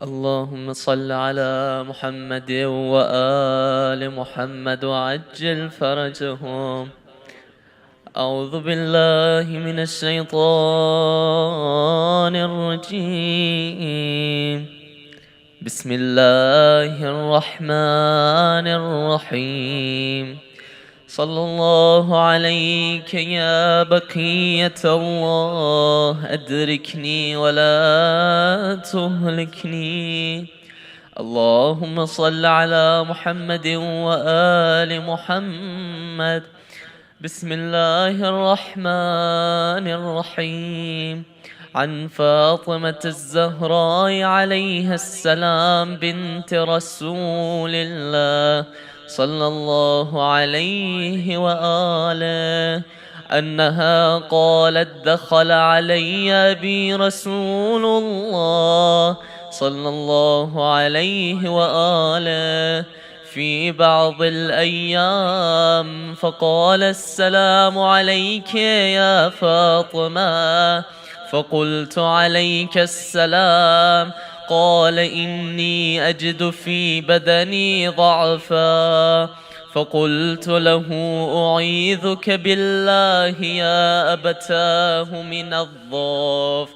اللهم صل على محمد وآل محمد وعجل فرجهم. أعوذ بالله من الشيطان الرجيم. بسم الله الرحمن الرحيم. صلى الله عليك يا بقية الله، أدركني ولا تهلكني. اللهم صل على محمد وآل محمد. بسم الله الرحمن الرحيم. عن فاطمة الزهراء عليها السلام بنت رسول الله صلى الله عليه وآله أنها قالت: دخل علي أبي رسول الله صلى الله عليه وآله في بعض الأيام فقال: السلام عليك يا فاطمة. فقلت: عليك السلام. قال: إني أجد في بدني ضعفا. فقلت له: أعيذك بالله يا أبتاه من الضعف.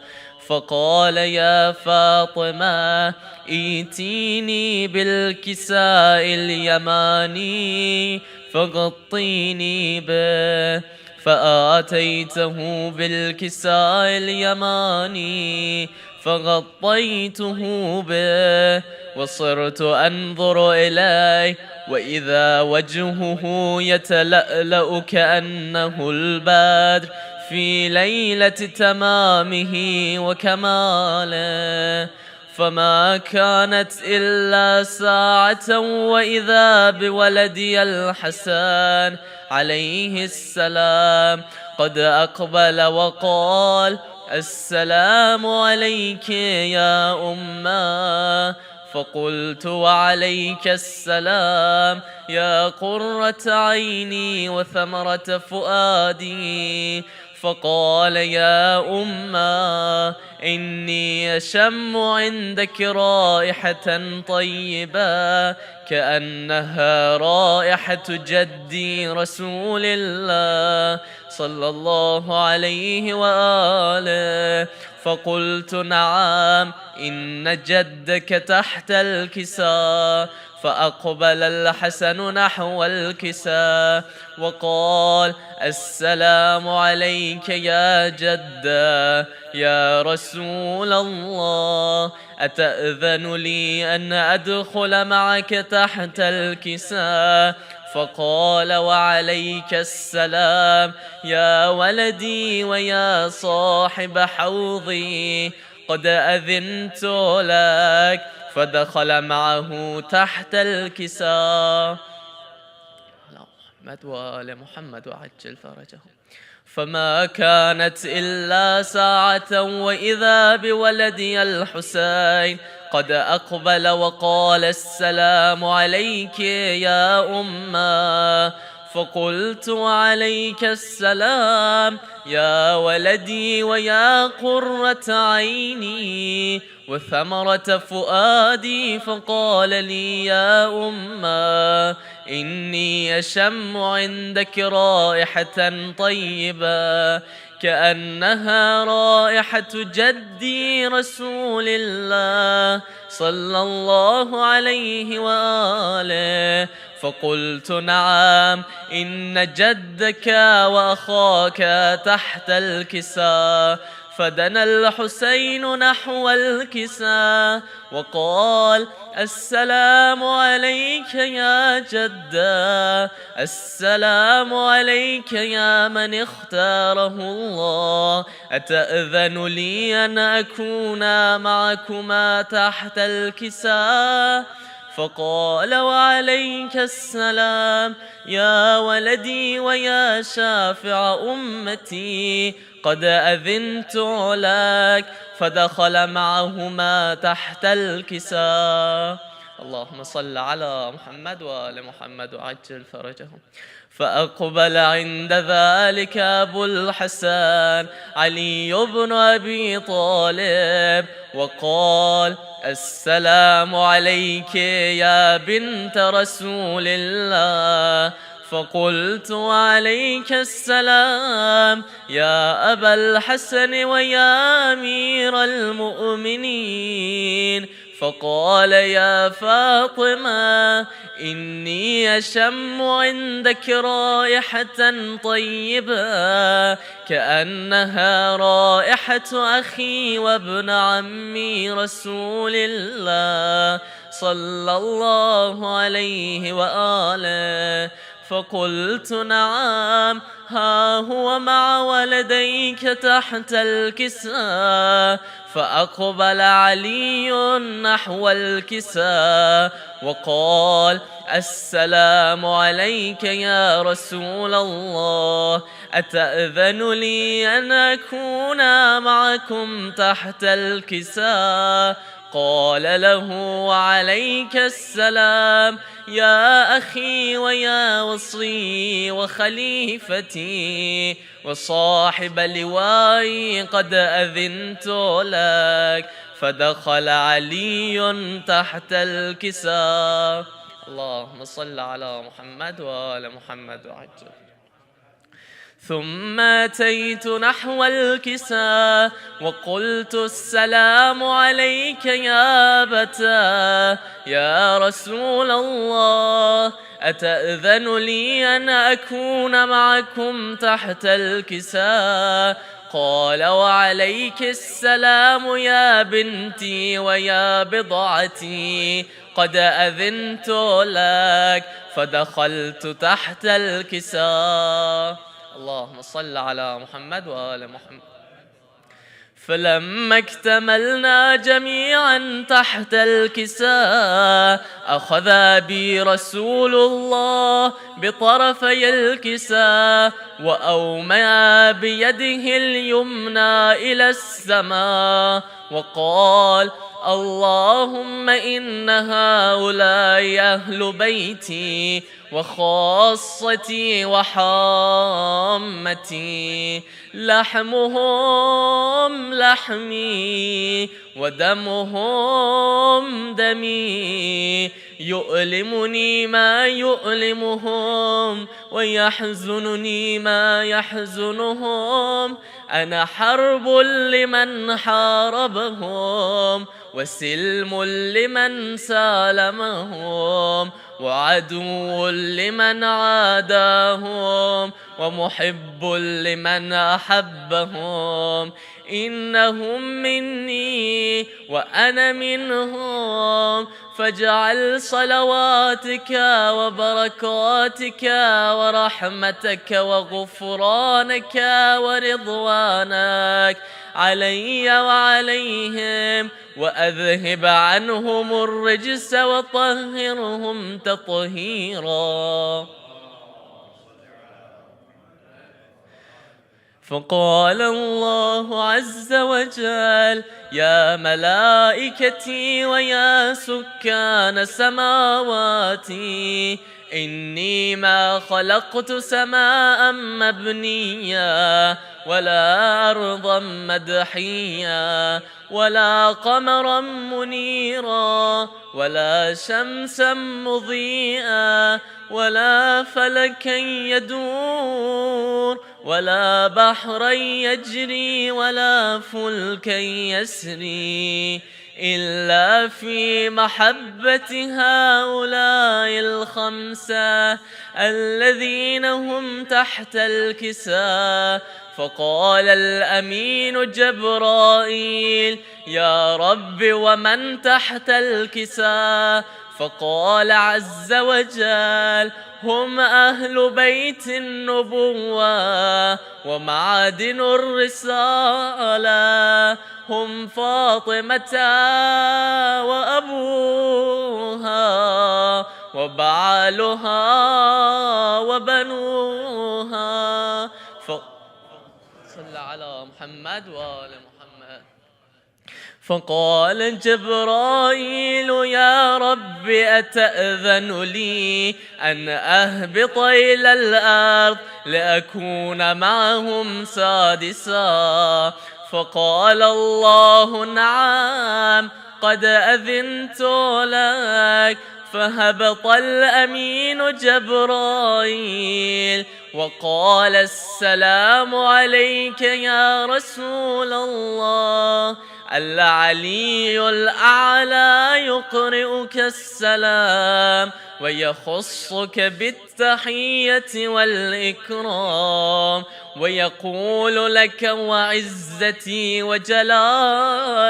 فقال: يا فاطمة، ائتيني بالكساء اليماني فغطيني به. فآتيته بالكساء اليماني فغطيته به، وصرت أنظر إليه وإذا وجهه يتلألأ كأنه البدر في ليلة تمامه وكماله. فما كانت إلا ساعة وإذا بولدي الحسن عليه السلام قد أقبل وقال: السلام عليك يا أمه. فقلت: وعليك السلام يا قرة عيني وثمرة فؤادي. فقال: يا أمه، إني أشم عندك رائحة طيبة كأنها رائحة جدي رسول الله صلى الله عليه وآله. فقلت: نعم، إن جدك تحت الكساء. فأقبل الحسن نحو الكساء وقال: السلام عليك يا جدة يا رسول الله، أتأذن لي أن أدخل معك تحت الكساء؟ فقال: وعليك السلام يا ولدي ويا صاحب حوضي، قد أذنت لك. فدخل معه تحت الكساء. محمد وآل محمد وعجل فرجهم. فما كانت إلا ساعة وإذا بولدي الحسين قد أقبل وقال: السلام عليك يا أمه. فقلت: وعليك السلام يا ولدي ويا قرة عيني وثمرة فؤادي. فقال لي: يا أمه، إني أشم عندك رائحة طيبة كأنها رائحة جدي رسول الله صلى الله عليه وآله. فقلت: نعم، إن جدك وأخاك تحت الكساء. فدنا الحسين نحو الكساء وقال: السلام عليك يا جدة، السلام عليك يا من اختاره الله، أتأذن لي أن أكون معكما تحت الكساء؟ فقال: وعليك السلام يا ولدي ويا شافع أمتي، قد أذنت لك. فدخل معهما تحت الكساء. اللهم صل على محمد وآل محمد وعجل فرجهم. فأقبل عند ذلك أبو الحسن علي بن أبي طالب وقال: السلام عليك يا بنت رسول الله. فقلت: وعليك السلام يا أبا الحسن ويا أمير المؤمنين. فقال: يا فاطمة، إني أشم عندك رائحة طيبة كأنها رائحة أخي وابن عمي رسول الله صلى الله عليه وآله. فقلت: نعم، ها هو مع ولديك تحت الكساء. فأقبل علي نحو الكساء وقال: السلام عليك يا رسول الله، أتأذن لي أن أكون معكم تحت الكساء؟ قال له: وعليك السلام يا أخي ويا وصي وخليفتي وصاحب لوائي، قد أذنت لك. فدخل علي تحت الكساء. اللهم صل على محمد وآل محمد وعجل. ثم أتيت نحو الكساء وقلت: السلام عليك يا أبتاه يا رسول الله، أتأذن لي أن أكون معكم تحت الكساء؟ قال: وعليك السلام يا بنتي ويا بضعتي، قد أذنت لك. فدخلت تحت الكساء. اللهم صل على محمد وآل محمد. فلما اكتملنا جميعا تحت الكساء أخذ بي رسول الله بطرفي الكساء وأومأ بيده اليمنى إلى السماء وقال: اللهم إن هؤلاء أهل بيتي وخاصتي وحامتي، لحمهم لحمي ودمهم دمي، يؤلمني ما يؤلمهم ويحزنني ما يحزنهم. أنا حرب لمن حاربهم وسلم لمن سالمهم وعدو لمن عاداهم ومحب لمن أحبهم. إنهم مني وأنا منهم، فاجعل صلواتك وبركاتك ورحمتك وغفرانك ورضوانك علي وعليهم، وأذهب عنهم الرجس وطهرهم تطهيرا. فقال الله عز وجل: يا ملائكتي ويا سكان سماواتي، إني ما خلقت سماء مبنيا ولا أرضا مدحيا ولا قمرا منيرا ولا شمسا مضيئا ولا فلكا يدور ولا بحرا يجري ولا فلكا يسري، إلا في محبة هؤلاء الخمسة الذين هم تحت الكساء. فقال الأمين جبرائيل: يا رب ومن تحت الكساء؟ فقال عز وجل: هم أهل بيت النبوة ومعادن الرسالة، هم فاطمة وأبوها وبعالها وبنوها. صل على محمد وآل محمد. فقال جبرائيل يا رب أتأذن لي أن أهبط إلى الأرض لأكون معهم سادسا؟ فقال الله نعم قد أذنت لك. فهبط الأمين جبرائيل وقال السلام عليك يا رسول الله، العلي الأعلى يقرئك السلام ويخصك بالتحية والإكرام ويقول لك وعزتي وجلالي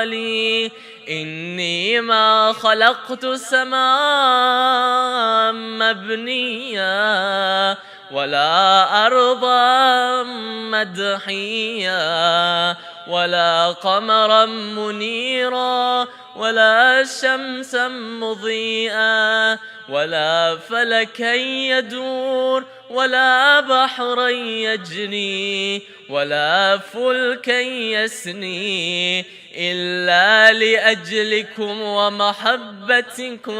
إني ما خلقت سماء مبنيا ولا أرضا مدحيا ولا قمرا منيرا ولا شمسا مضيئا ولا فلكا يدور ولا بحرا يجري ولا فلكا يسني إلا لأجلكم ومحبتكم،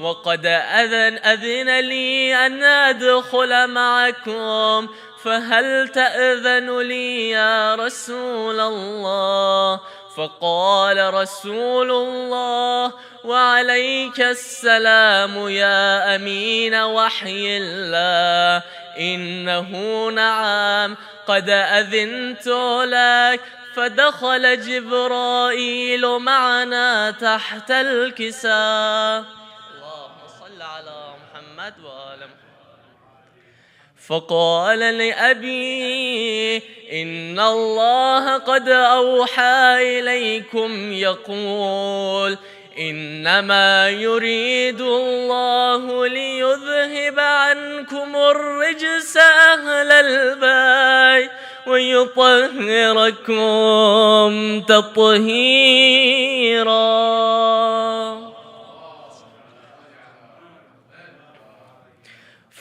وقد أذن لي أن أدخل معكم، فهل تأذن لي يا رسول الله؟ فقال رسول الله وعليك السلام يا أمين وحي الله، إنه نعم قد أذنت لك. فدخل جبرائيل معنا تحت الكساء. اللهم صل على محمد وآل محمد. فقال لأبي إن الله قد أوحى إليكم يقول إنما يريد الله ليذهب عنكم الرجس أهل البيت ويطهركم تطهيرا.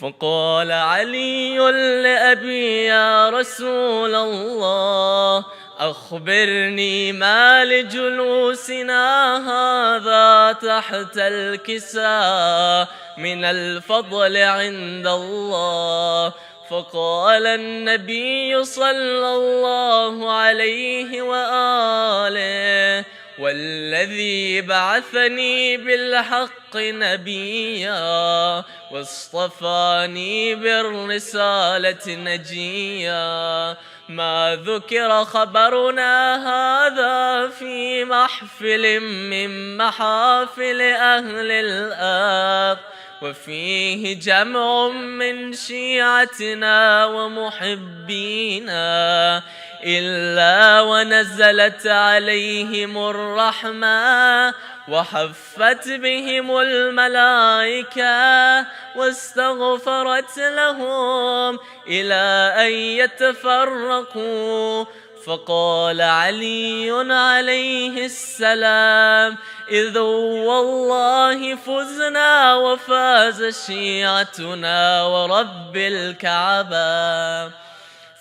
فقال علي لأبي يا رسول الله أخبرني ما لجلوسنا هذا تحت الكساء من الفضل عند الله. فقال النبي صلى الله عليه وآله والذي بعثني بالحق نبيا واصطفاني بالرسالة نجيا ما ذكر خبرنا هذا في محفل من محافل أهل الأرض وفيه جمع من شيعتنا ومحبينا إلا ونزلت عليهم الرحمة وحفت بهم الملائكة واستغفرت لهم إلى أن يتفرقوا. فقال علي عليه السلام إذ والله فزنا وفاز شيعتنا ورب الكعبة.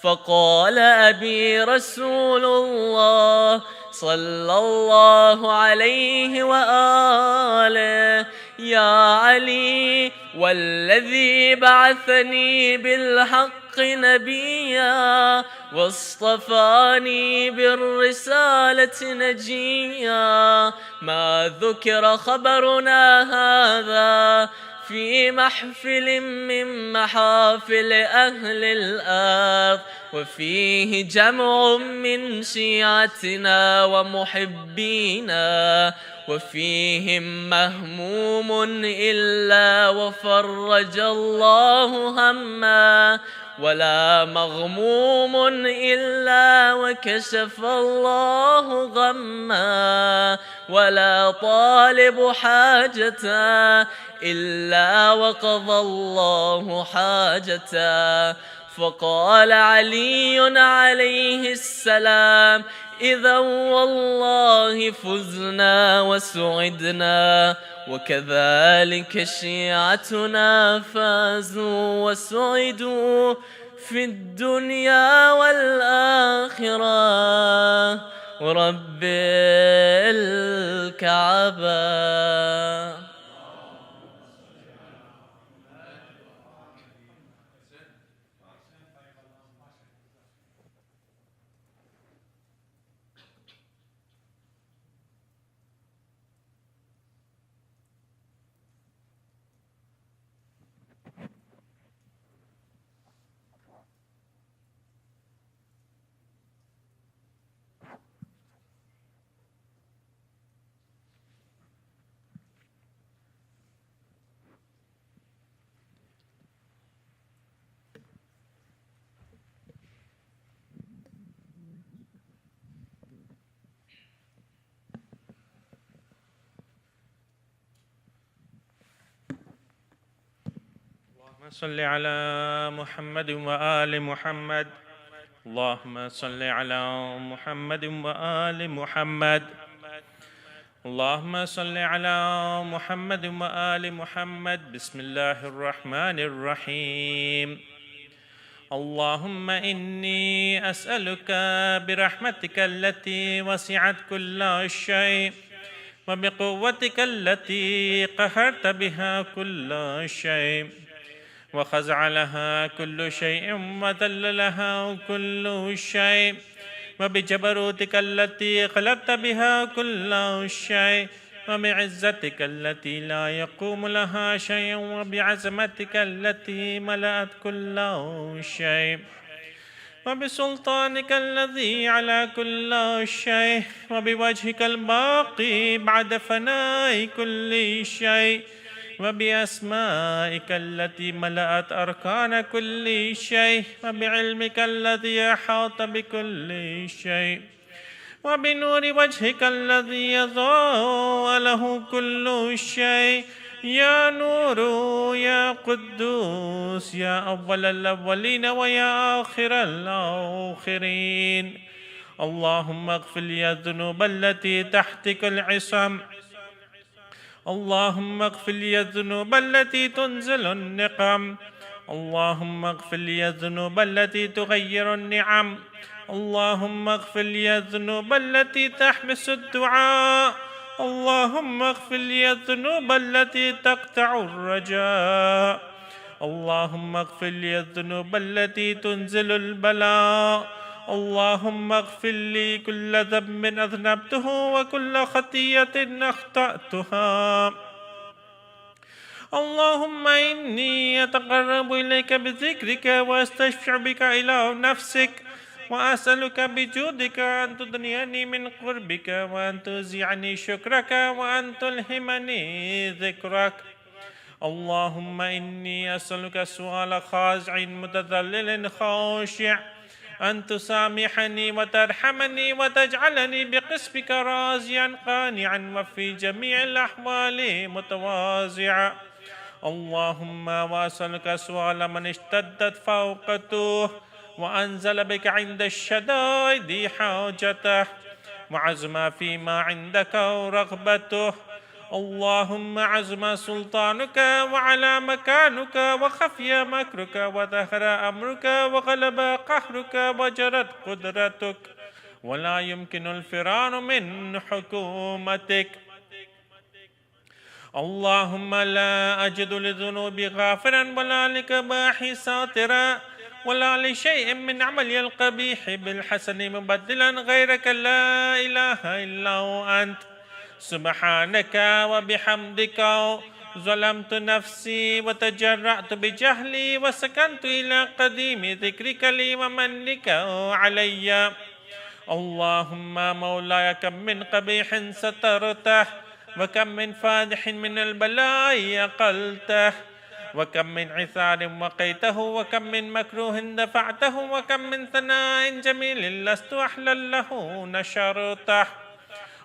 فقال أبي رسول الله صلى الله عليه وآله يا علي والذي بعثني بالحق نبيا واصطفاني بالرسالة نجيا ما ذكر خبرنا هذا في محفل من محافل أهل الأرض وفيه جمع من شيعتنا ومحبينا وفيهم مهموم إلا وفرج الله همه ولا مغموم إلا وكشف الله غمه ولا طالب حاجته إلا وقضى الله حاجته. فقال علي عليه السلام إذا والله فزنا وسعدنا وكذلك شيعتنا فازوا وسعدوا في الدنيا والآخرة ورب الكعبة. صل على محمد وآل محمد. اللهم صل على محمد وآل محمد. اللهم صل على محمد وآل محمد. بسم الله الرحمن الرحيم. اللهم إني أسألك برحمتك التي وسعت كل شيء وبقوتك التي قهرت بها كل شيء وخزع لها كل شيء وذل لها كل شيء وبجبروتك التي خلقت بها كل شيء وبعزتك التي لا يقوم لها شيء وبعزمتك التي ملأت كل شيء وبسلطانك الذي على كل شيء وبوجهك الباقي بعد فناء كل شيء وبأسمائك التي ملأت أركان كل شيء وبعلمك الذي أحاط بكل شيء وبنور وجهك الذي يضاء له كل شيء. يا نور يا قدوس يا أول الأولين ويا آخر الآخرين. اللهم اغفر لي الذنوب التي تحتك العصم. اللهم اغفر لي الذنوب التي تنزل النقم. اللهم اغفر لي الذنوب التي تغير النعم. اللهم اغفر لي الذنوب التي تحبس الدعاء. اللهم اغفر لي الذنوب التي تقطع الرجاء. اللهم اغفر لي الذنوب التي تنزل البلاء. اللهم اغفر لي كل ذنب أذنبته وكل خطيئة أخطأتها. اللهم إني أتقرب إليك بذكرك وأستشفع بك إلى نفسك وأسألك بجودك أن تدنيني من قربك وأن توزعني شكرك وأن تلهمني ذكرك. اللهم إني أسألك سؤال خاضع متذلل خاشع أن تسامحني وترحمني وتجعلني بقسمك راضيا قانعا وفي جميع الأحوال متواضعا. اللهم وأسألك سؤال من اشتدت فوقته وأنزل بك عند الشدائد حاجته وعزم فيما عندك رغبته. اللهم عزم سلطانك وعلى مكانك وخفي مكرك وظهر أمرك وغلب قهرك وجرت قدرتك ولا يمكن الفرار من حكومتك. اللهم لا أجد لذنوبي غافرا ولا لكباحي ساترا ولا لشيء من عملي القبيح بالحسن مبدلا غيرك لا إله إلا هو أنت. سبحانك وبحمدك ظلمت نفسي وتجرأت بجهلي وسكنت إلى قديم ذكرك لي ومنك علي. اللهم مولاي كم من قبيح سترته وكم من فادح من البلاء أقلته وكم من عثار وقيته وكم من مكروه دفعته وكم من ثناء جميل لست أحلى له نشرته.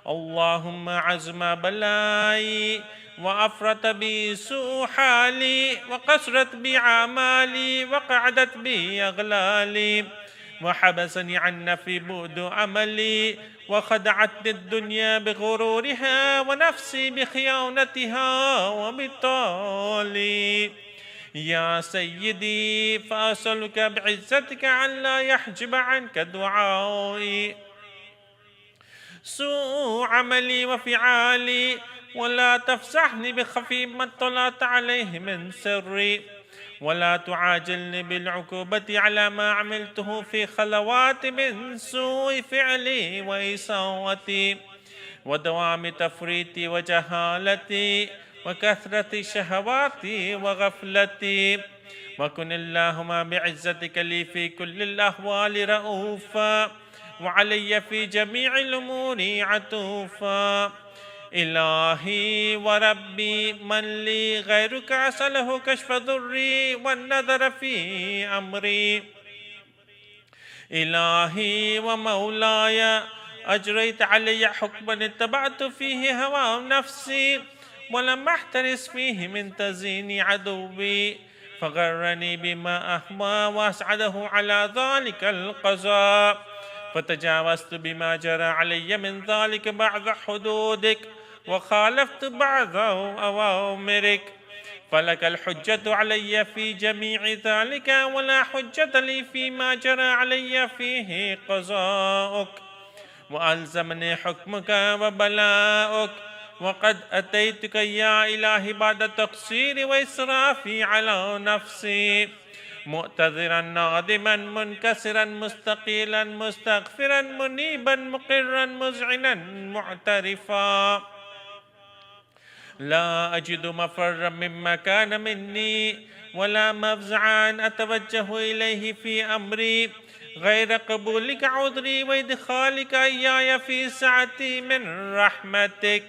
اللهم عزم بلائي وأفرط بي سوء حالي وقصرت بي أعمالي وقعدت بي أغلالي وحبسني عن في بعد عملي وخدعتني الدنيا بغرورها ونفسي بخيانتها وبطالي. يا سيدي فأسألك بعزتك أن لا يحجب عنك دعائي سوء عملي وفعالي، ولا تفزعني بخفي ما اطلعت عليه من سري، ولا تعاجلني بالعقوبة على ما عملته في خلوات من سوء فعلي وإساءتي ودوام تفريطي وجهالتي وكثرة شهواتي وغفلتي. وكن اللهم بعزتك لي في كل الأحوال رؤوفا، وعلي في جميع الأمور عطوفا. إلهي وربي، من لي غيرك أسأله كشف ضري والنظر في أمري. إلهي ومولاي، أجريت علي حكما اتبعت فيه هوى نفسي، ولم أحترس فيه من تزيين عدوي، فغرني بما أهوى وأسعده على ذلك القضاء، فتجاوزت بما جرى علي من ذلك بعض حدودك، وخالفت بعض أوامرك، فلك الحجة علي في جميع ذلك، ولا حجة لي فيما جرى علي فيه قضاؤك، وألزمني حكمك وبلاؤك. وقد أتيتك يا إلهي بعد تقصيري وإسرافي على نفسي، مؤتذرا نادما منكسرا مستقيلا مستغفرا منيبا مقرا مذعنا معترفا. لا أجد مفرا مما كان مني، ولا مفزعا أتوجه إليه في أمري، غير قبولك عذري وإدخالك إياي في سعتي من رحمتك.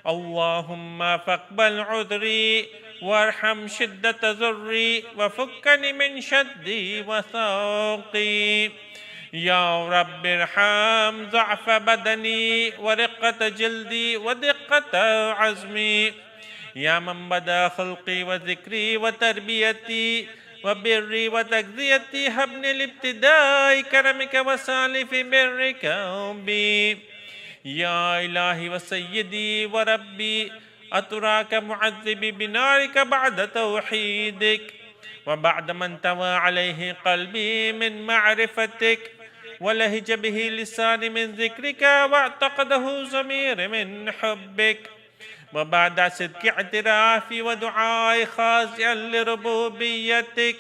اللهم فاقبل عذري وارحم شدة ذري، وفكني من شدي وثاقي. يا رب ارحم ضعف بدني ورقة جلدي ودقة عزمي. يا من بدا خلقي وذكري وتربيتي وبري وتغذيتي، هبني لابتداء كرمك وسالف برك بي. يا إلهي وسيدي وربي، أتراك معذبي بنارك بعد توحيدك، وبعد ما انتوى عليه قلبي من معرفتك، ولهج به لساني من ذكرك، واعتقده ضميري من حبك، وبعد صدق اعترافي ودعائي خاضعا لربوبيتك.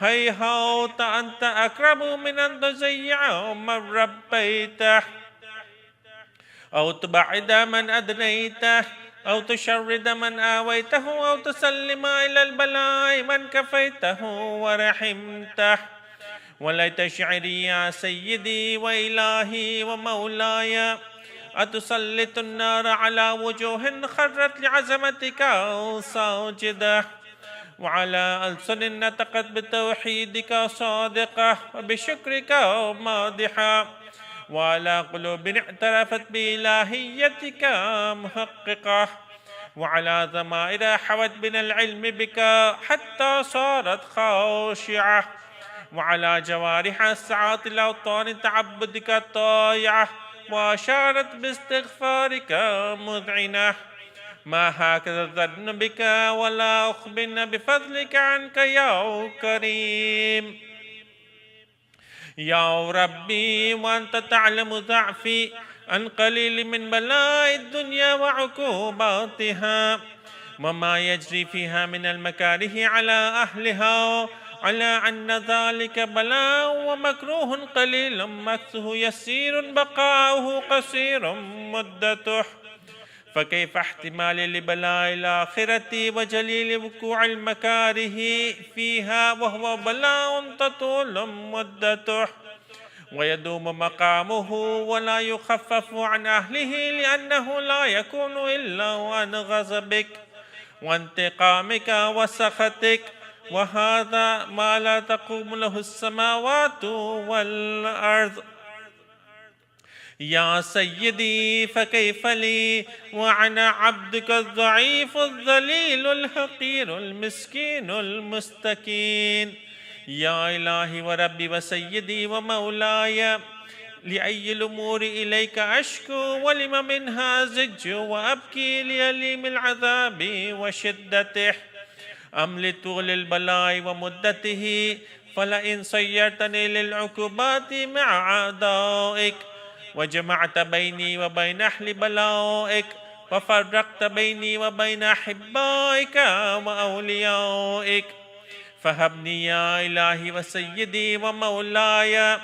هيهات أنت أقرب من أن تزيع من ربيته، أو تبعد من أدنيته، أو تشرد من آويته، أو تسلم إلى البلاء من كفيته ورحمته. وليت شعري يا سيدي وإلهي ومولاي، أتسلط النار على وجوه خرت لعظمتك ساجدة، وعلى ألسن نطقت بتوحيدك صادقة، وبشكرك مادحة، وعلى قلوب اعترفت بإلهيتك محققة، وعلى ضمائر حوت من العلم بك حتى صارت خاشعة، وعلى جوارح سعات الأوطان تعبدك طائعة، وأشارت باستغفارك مذعنة. ما هكذا الظن بك ولا أخبرن بفضلك عنك يا كريم. يا ربي، وأنت تعلم ضعفي عن قليل من بلاء الدنيا وعقوباتها، وما يجري فيها من المكاره على أهلها، على أن ذلك بلاء ومكروه قليل مكثه يسير بقاؤه قصير مدته، فكيف احتمال لبلاء الآخرة وجليل وقوع المكاره فيها وهو بلاء تطول مدته ويدوم مقامه ولا يخفف عن أهله، لأنه لا يكون إلا عن غضبك وانتقامك وسخطك، وهذا ما لا تقوم له السماوات والأرض. يا سيدي، فكيف لي وأنا عبدك الضعيف الذليل الحقير المسكين المستكين؟ يا إلهي وربي وسيدي ومولاي، لأي الأمور إليك أشكو، ولم منها زج وأبكي لأليم العذاب وشدته أم لطول البلاء ومدته؟ فلئن صيرتني للعقوبات مع أعدائك وجمعت بيني وبين أهل بلائك وفرقت بيني وبين أحبائك وأوليائك فهبني يا إلهي وسيدي ومولاي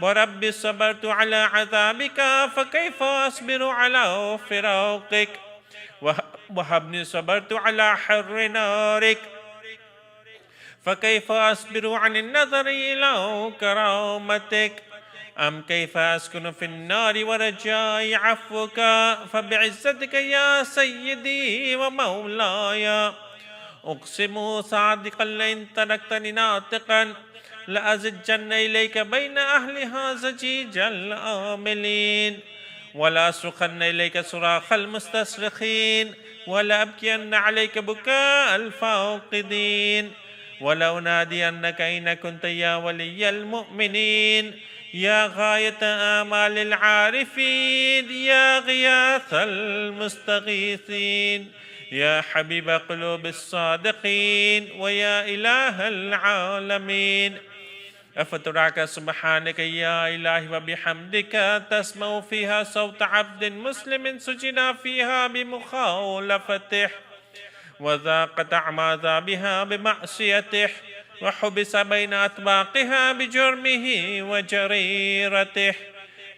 وربي صبرت على عذابك فكيف أصبر على فراقك وهبني صبرت على حر نارك فكيف أصبر عن النظر إلى كرامتك أم كيف أسكن في النار ورجاء عفوك فبعزتك يا سيدي ومولاي أقسم صادقا لئن تركتني ناطقا لأزجن إليك بين أهلها زجيج الآملين ولا أصرخن إليك صراخ المستصرخين ولا أبكين عليك بكاء الفاقدين ولا أنادينك أين كنت يا ولي المؤمنين يا غاية آمال العارفين يا غياث المستغيثين يا حبيب قلوب الصادقين ويا إله العالمين أفتراك سبحانك يا إلهي وبحمدك تسمع فيها صوت عبد مسلم سجن فيها بمخالفته وذاق طعم عذابها بمعصيته وحبس بين أطباقها بجرمه وجريرته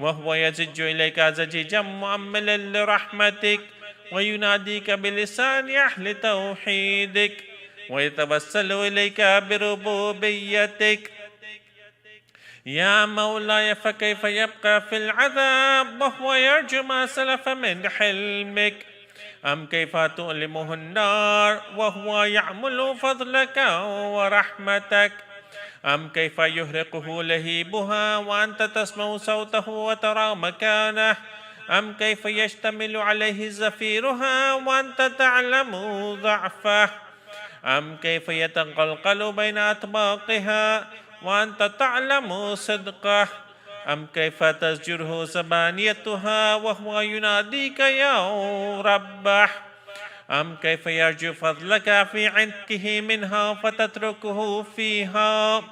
وهو يزج إليك زجيجا مؤملا لرحمتك ويناديك بلسان أهل توحيدك ويتوسل إليك بربوبيتك يا مولاي فكيف يبقى في العذاب وهو يرجو ما سلف من حلمك أم كيف تؤلمه النار وهو يعمل فضلك ورحمتك أم كيف يهرقه لهيبها وأنت تسمع صوته وترى مكانه أم كيف يشتمل عليه زفيرها وأنت تعلم ضعفه أم كيف يتقلقل بين أطباقها وأنت تعلم صدقه أم كيف تزجره زبانيتها وهو يناديك يا ربه أم كيف يرجو فضلك في عنقه منها فتتركه فيها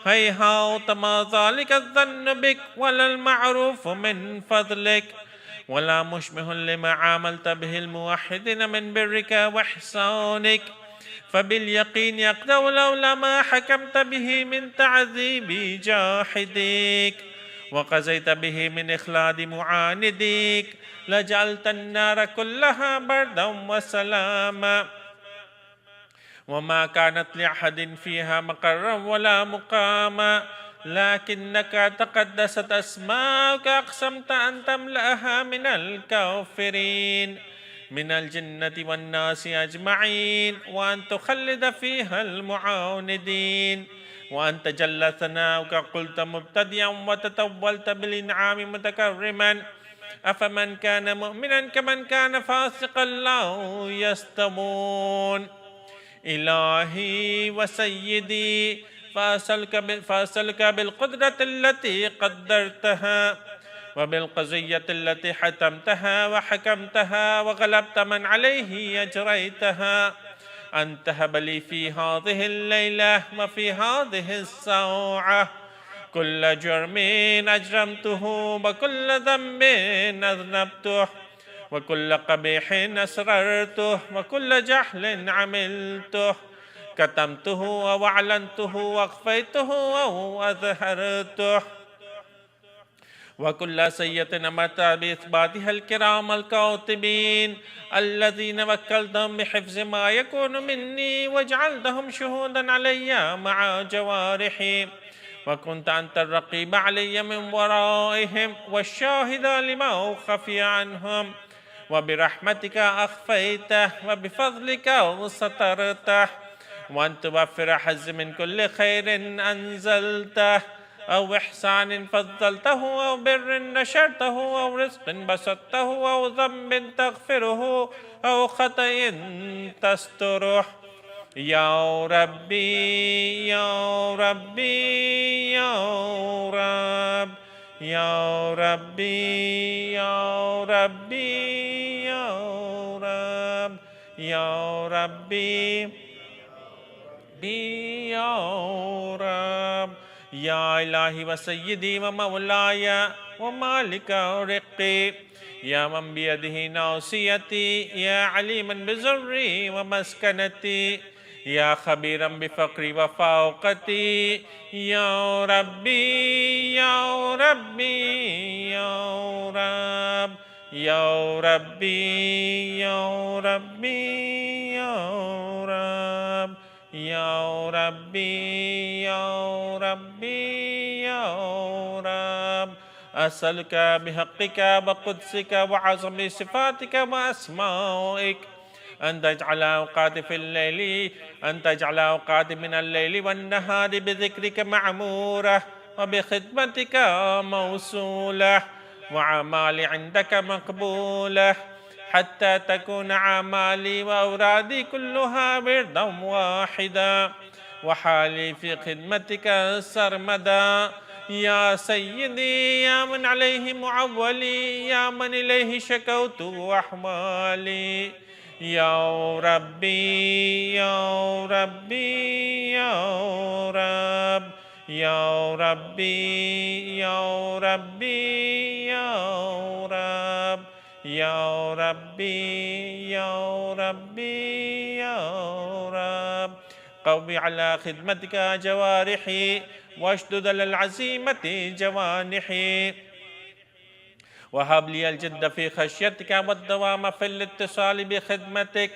هيهات ما ذلك الظن بك ولا المعروف من فضلك ولا مشبه لما عاملت به الموحدين من برك وإحسانك فباليقين يقدر لولا ما حكمت به من تعذيب جاحديك وقضيت به من إخلاد معانديك لجعلت النار كلها بردا وسلاما وما كانت لأحد فيها مقرا ولا مقاما لكنك تقدست أسماؤك أقسمت أن تملأها من الكافرين من الجنة والناس أجمعين وأن تخلد فيها المعاندين وأنت جل ثناؤك قلت مبتدئا وتطولت بالإنعام متكرما أفمن كان مؤمنا كمن كان فاسقا لا يستوون إلهي وسيدي فأسألك بالقدرة التي قدرتها وبالقضية التي حتمتها وحكمتها وغلبت من عليه أجريتها أن تهب لي في هذه الليلة وفي هذه الساعة كل جرم أجرمته وكل ذنب أذنبته وكل قبيح أسررته وكل جهل عملته كتمته أو أعلنته وأخفيته أو أظهرته وكل سيئة أمرت بإثباتها الكرام الكاتبين الذين وكلتهم بحفظ ما يكون مني وجعلتهم شهودا علي مع جوارحي وكنت أنت الرقيب علي من ورائهم والشاهد لما خفي عنهم وبرحمتك أخفيته وبفضلك سترته وأن توفر حظ من كل خير أنزلته أو إحسان فضلته أو بر نشرته أو رزق بسطته أو ذنب تغفره أو خطأ تستره يا ربي يا ربي يا رب يا ربي يا ربي يا رب يا ربي يا رب يا إلهي وسيدي ومولاي ومالك رقي، يا من بيده ناصيتي، يا عليما بزري ومسكنتي، يا خبيرا بفقري وفاقتي، يا ربي يا ربي يا رب، يا ربي يا ربي يا رب، يا ربي يا ربي يا رب. أسألك بحقك وقدسك وعظم صفاتك وأسمائك أن تجعل أوقاتي في الليل، أن تجعل أوقاتي من الليل والنهار بذكرك معمورة، وبخدمتك موصولة، وأعمالي عندك مقبولة، حتى تكون أعمالي وأورادي كلها وردا واحدا، وحالي في خدمتك سرمدا. يا سيدي يا من عليه معولي، يا من إليه شكوت أحوالي، يا ربي يا ربي يا رب، يا ربي يا ربي يا رب، يا ربي يا ربي يا رب. قوي على خدمتك جوارحي، واشدد للعزيمة جوانحي، وهب لي الجد في خشيتك والدوام في الاتصال بخدمتك،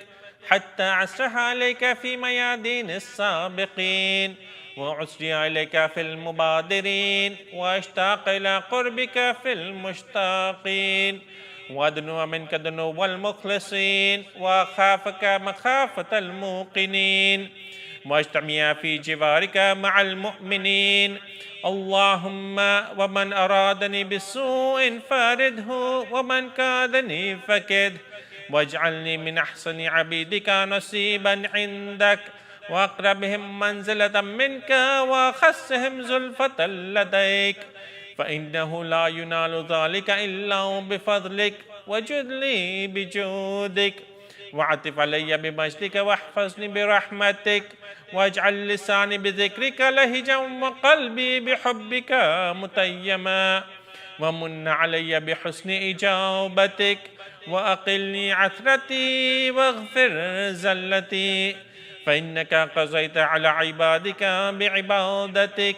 حتى أسرح عليك في ميادين السابقين، وأسري إليك في المبادرين، وأشتاق إلى قربك في المشتاقين، وأدنو منك دنو المخلصين، وأخافك مخافة الموقنين، واجتمع في جوارك مع المؤمنين. اللهم ومن أرادني بسوء فارده، ومن كادني فكده، واجعلني من أحسن عبيدك نصيبا عندك، وأقربهم منزلة منك، وأخسهم زلفة لديك، فإنه لا ينال ذلك إلا بفضلك، وجد لي بجودك، وعطف علي بمجدك، واحفظني برحمتك، واجعل لساني بذكرك لهجا، وقلبي بحبك متيما، ومن علي بحسن إجابتك، وأقلني عثرتي، واغفر زلتي، فإنك قضيت على عبادك بعبادتك،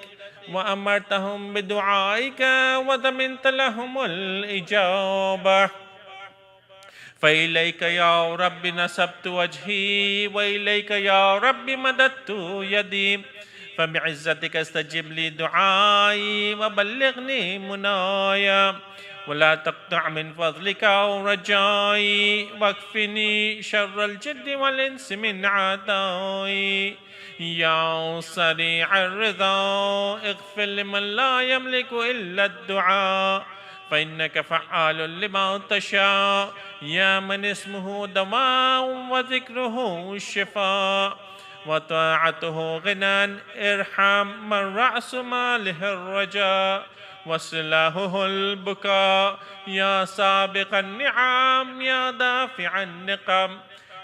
وأمرتهم بدعائك، وضمنت لهم الإجابة. فإليك يا رب نسبت وجهي، وإليك يا رب مددت يدي، فبعزتك استجب لي دعائي، وبلغني منايا، ولا تقطع من فضلك رجائي، واكفني شر الجد والإنس من عدائي. يا سريع الرضا اغفر لمن لا يملك إلا الدعاء، فإنك فعال لما تشاء، يا من اسمه دواء وذكره الشفاء، وطاعته غنى. ارحم من رأس ماله الرجاء، وسلاحه البكاء، يا سابق النعم، يا دافع النقم،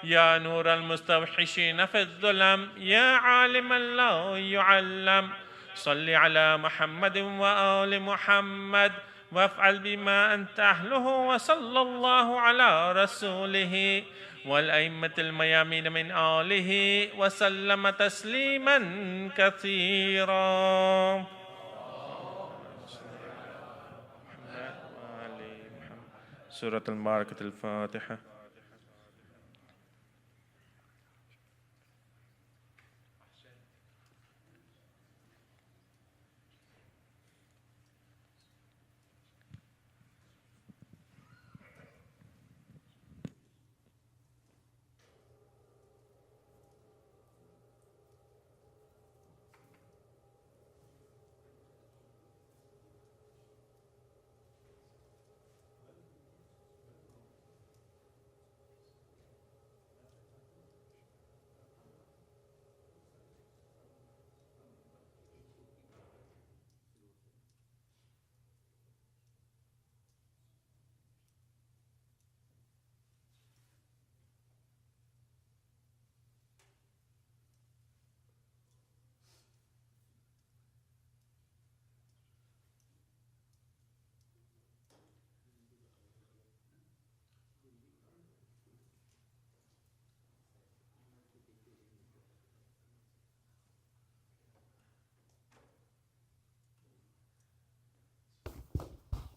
يا نور المستوحشين في الظلم، يا عالما لا يعلم. صل على محمد وآل محمد، وافعل بما أنت أهله، وصلى الله على رسوله والأئمة الميامين من آله، وسلم تسليما كثيرا. سورة المباركة الفاتحة.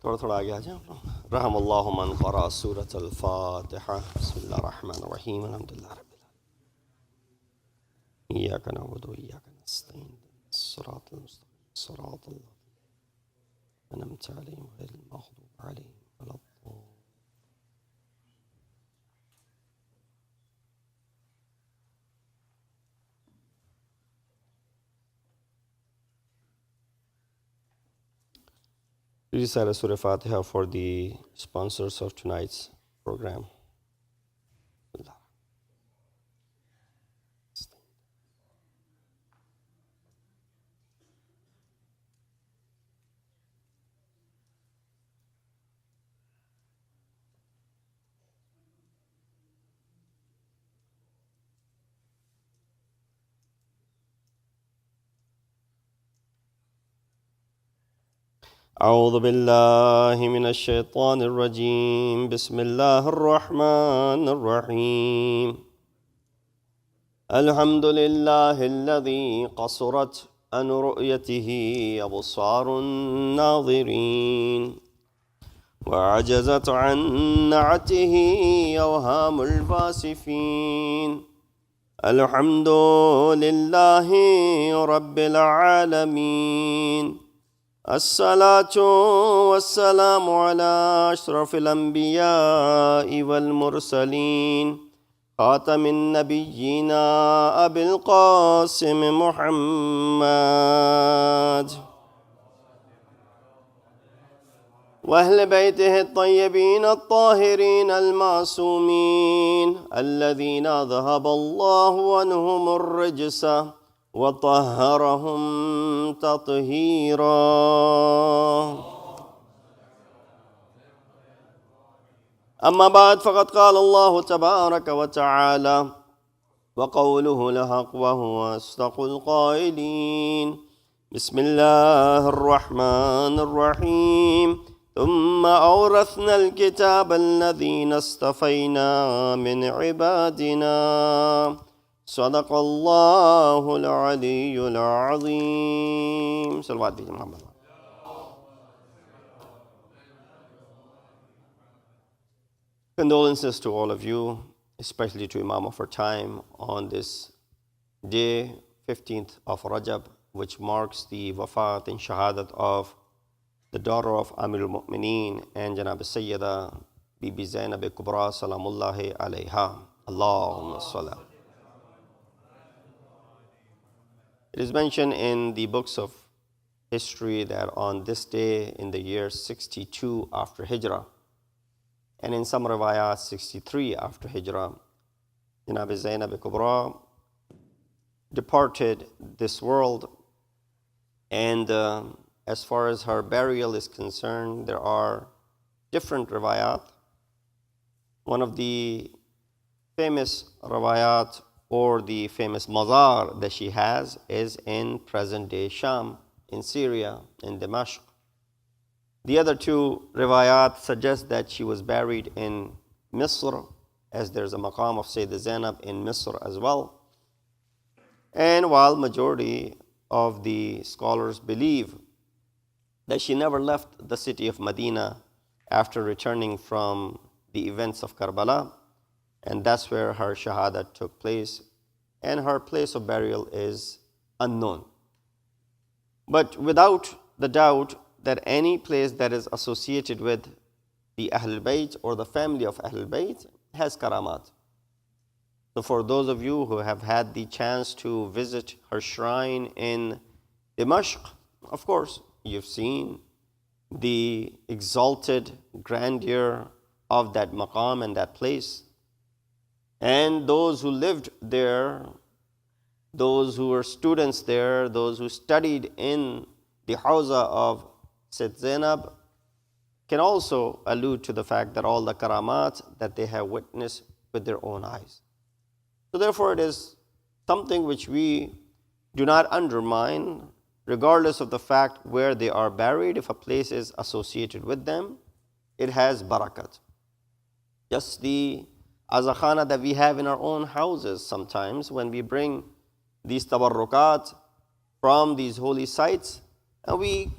थोड़ा थोड़ा आगे आ जाए आप लोग। रहमल्लाहु मन क़रा सूरतल फ़ातिहा। बिस्मिल्लाहिर रहमानिर रहीम। अल्हम्दुलिल्लाहि रब्बिल आलमीन। इय्याका नअबुदु व इय्याका नस्तईन। सिरातल मुस्तक़ीम सिरातल लज़ीना अनअमता अलैहिम ग़ैरिल मग़्दूबि अलैहिम वलद्दॉल्लीन। Please recite Surah Fatiha for the sponsors of tonight's program. أعوذ بالله من الشيطان الرجيم. بسم الله الرحمن الرحيم. الحمد لله الذي قصرت عن رؤيته أبصار الناظرين وعجزت عن نعته أوهام الفاسفين. الحمد لله رب العالمين. الصلاة والسلام على أشرف الأنبياء والمرسلين خاتم النبيين أبي القاسم محمد وأهل بيته الطيبين الطاهرين المعصومين الذين ذهب الله عنهم الرجس وطهرهم تطهيرا. أما بعد فقد قال الله تبارك وتعالى وقوله الحق وهو أصدق القائلين. بسم الله الرحمن الرحيم. ثم أورثنا الكتاب الذين اصطفينا من عبادنا صدق الله العلي العظيم. صلوات بيجي محمد. Condolences to all of you, especially to Imam of our time on this day, 15th of Rajab, which marks the Wafat and Shahadat of the daughter of Amir al-Mu'mineen and Janab Sayyida Bibi Zainab Kubra Salamullahi alayha. Allahumma salli. It is mentioned in the books of history that on this day in the year 62 after Hijrah, and in some riwayat 63 after Hijrah, Janab Zainab Kubra departed this world. And as far as her burial is concerned, there are different riwayat. One of the famous riwayat or the famous mazar that she has is in present-day Sham, in Syria, in Damascus. The other two riwayat suggest that she was buried in Misr, as there's a maqam of Sayyidah Zainab in Misr as well. And while majority of the scholars believe that she never left the city of Medina after returning from the events of Karbala, and that's where her shahada took place, and her place of burial is unknown. But without the doubt that any place that is associated with the Ahlul Bayt or the family of Ahlul Bayt has karamat. So for those of you who have had the chance to visit her shrine in Damascus, of course, you've seen the exalted grandeur of that maqam and that place. And those who lived there, those who were students there, those who studied in the Hawza of Sayyid Zainab can also allude to the fact that all the karamat that they have witnessed with their own eyes. So therefore it is something which we do not undermine, regardless of the fact where they are buried. If a place is associated with them, it has barakat. Just the azakhana that we have in our own houses sometimes, when we bring these tabarrukat from these holy sites, and we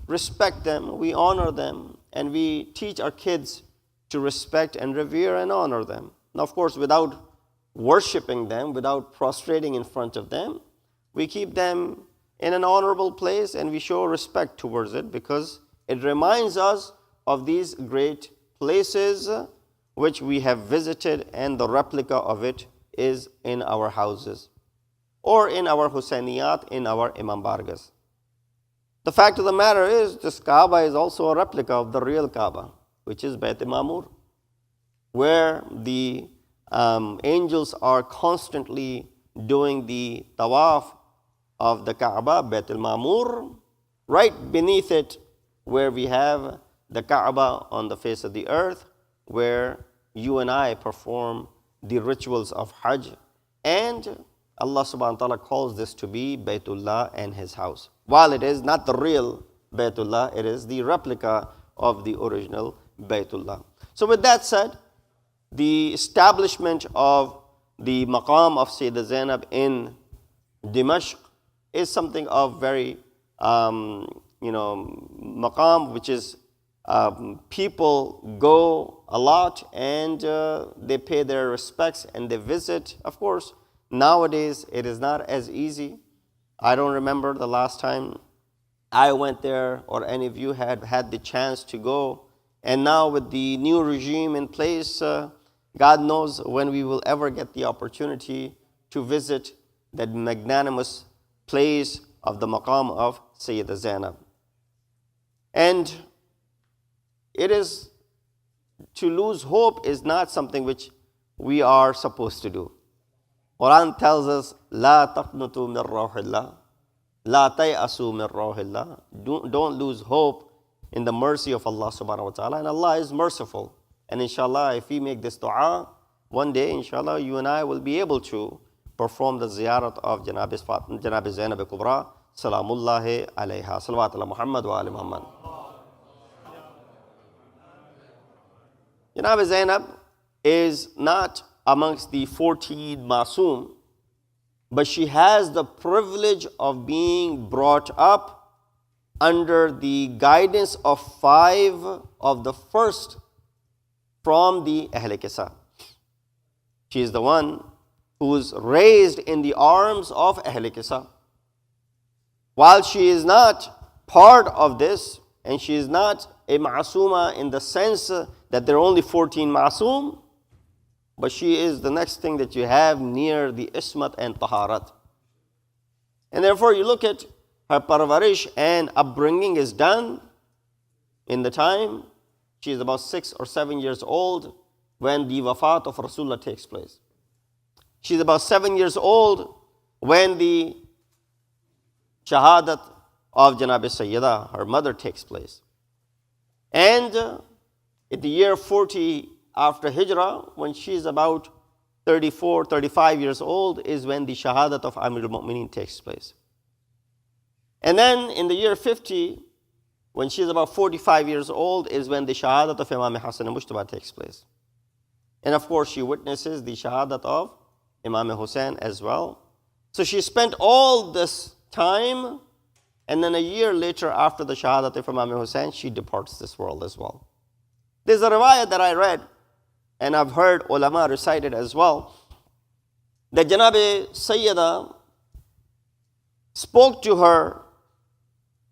respect them, we honor them, and we teach our kids to respect and revere and honor them. Now, of course, without worshiping them, without prostrating in front of them, we keep them in an honorable place and we show respect towards it because it reminds us of these great places which we have visited, and the replica of it is in our houses or in our Husainiyat, in our Imam Bargas. The fact of the matter is, this Kaaba is also a replica of the real Kaaba, which is Bayt-e-Ma'mur, where the angels are constantly doing the tawaf of the Kaaba, Bayt-e-Ma'mur, right beneath it where we have the Kaaba on the face of the earth, where you and I perform the rituals of Hajj. And Allah subhanahu wa ta'ala calls this to be Baytullah and His house. While it is not the real Baytullah, it is the replica of the original Baytullah. So with that said, the establishment of the maqam of Sayyidah Zainab in Dimashq is something of very, maqam, which is people go a lot and they pay their respects and they visit. Of course, nowadays it is not as easy. I don't remember the last time I went there or any of you had had the chance to go. And now with the new regime in place, God knows when we will ever get the opportunity to visit that magnanimous place of the maqam of Sayyidah Zainab. And it is, to lose hope is not something which we are supposed to do. Quran tells us, لا تقنطوا من روح الله, لا تيأسوا من روح الله. Don't lose hope in the mercy of Allah subhanahu wa ta'ala. And Allah is merciful. And inshallah, if we make this dua, one day, inshallah, you and I will be able to perform the ziyarat of Janab Zainab Kubra, Salamullahi alayha. Salawat ala Muhammad wa ali Muhammad. Janab Zainab is not amongst the 14 Masoom, but she has the privilege of being brought up under the guidance of 5 of the first from the Ahl Kisa. She is the one who is raised in the arms of Ahl Kisa. While she is not part of this, and she is not a Ma'asuma in the sense that there are only 14 Masoom, but she is the next thing that you have near the Ismat and Taharat. And therefore you look at her parvarish and upbringing is done in the time she is about 6 or 7 years old when the Wafat of Rasulullah takes place. She is about 7 years old when the Shahadat of Janab Sayyidah, her mother, takes place. And in the year 40 after Hijrah, when she is about 34, 35 years old, is when the Shahadat of Amir al-Mu'mineen takes place. And then in the year 50, when she is about 45 years old, is when the Shahadat of Imam Hassan al-Mujtaba takes place. And of course, she witnesses the Shahadat of Imam Hussein as well. So she spent all this time, and then a year later, after the Shahadat of Imam Hussein, she departs this world as well. There's a riwayah that I read, and I've heard ulama recite it as well, that Janab Sayyidah spoke to her.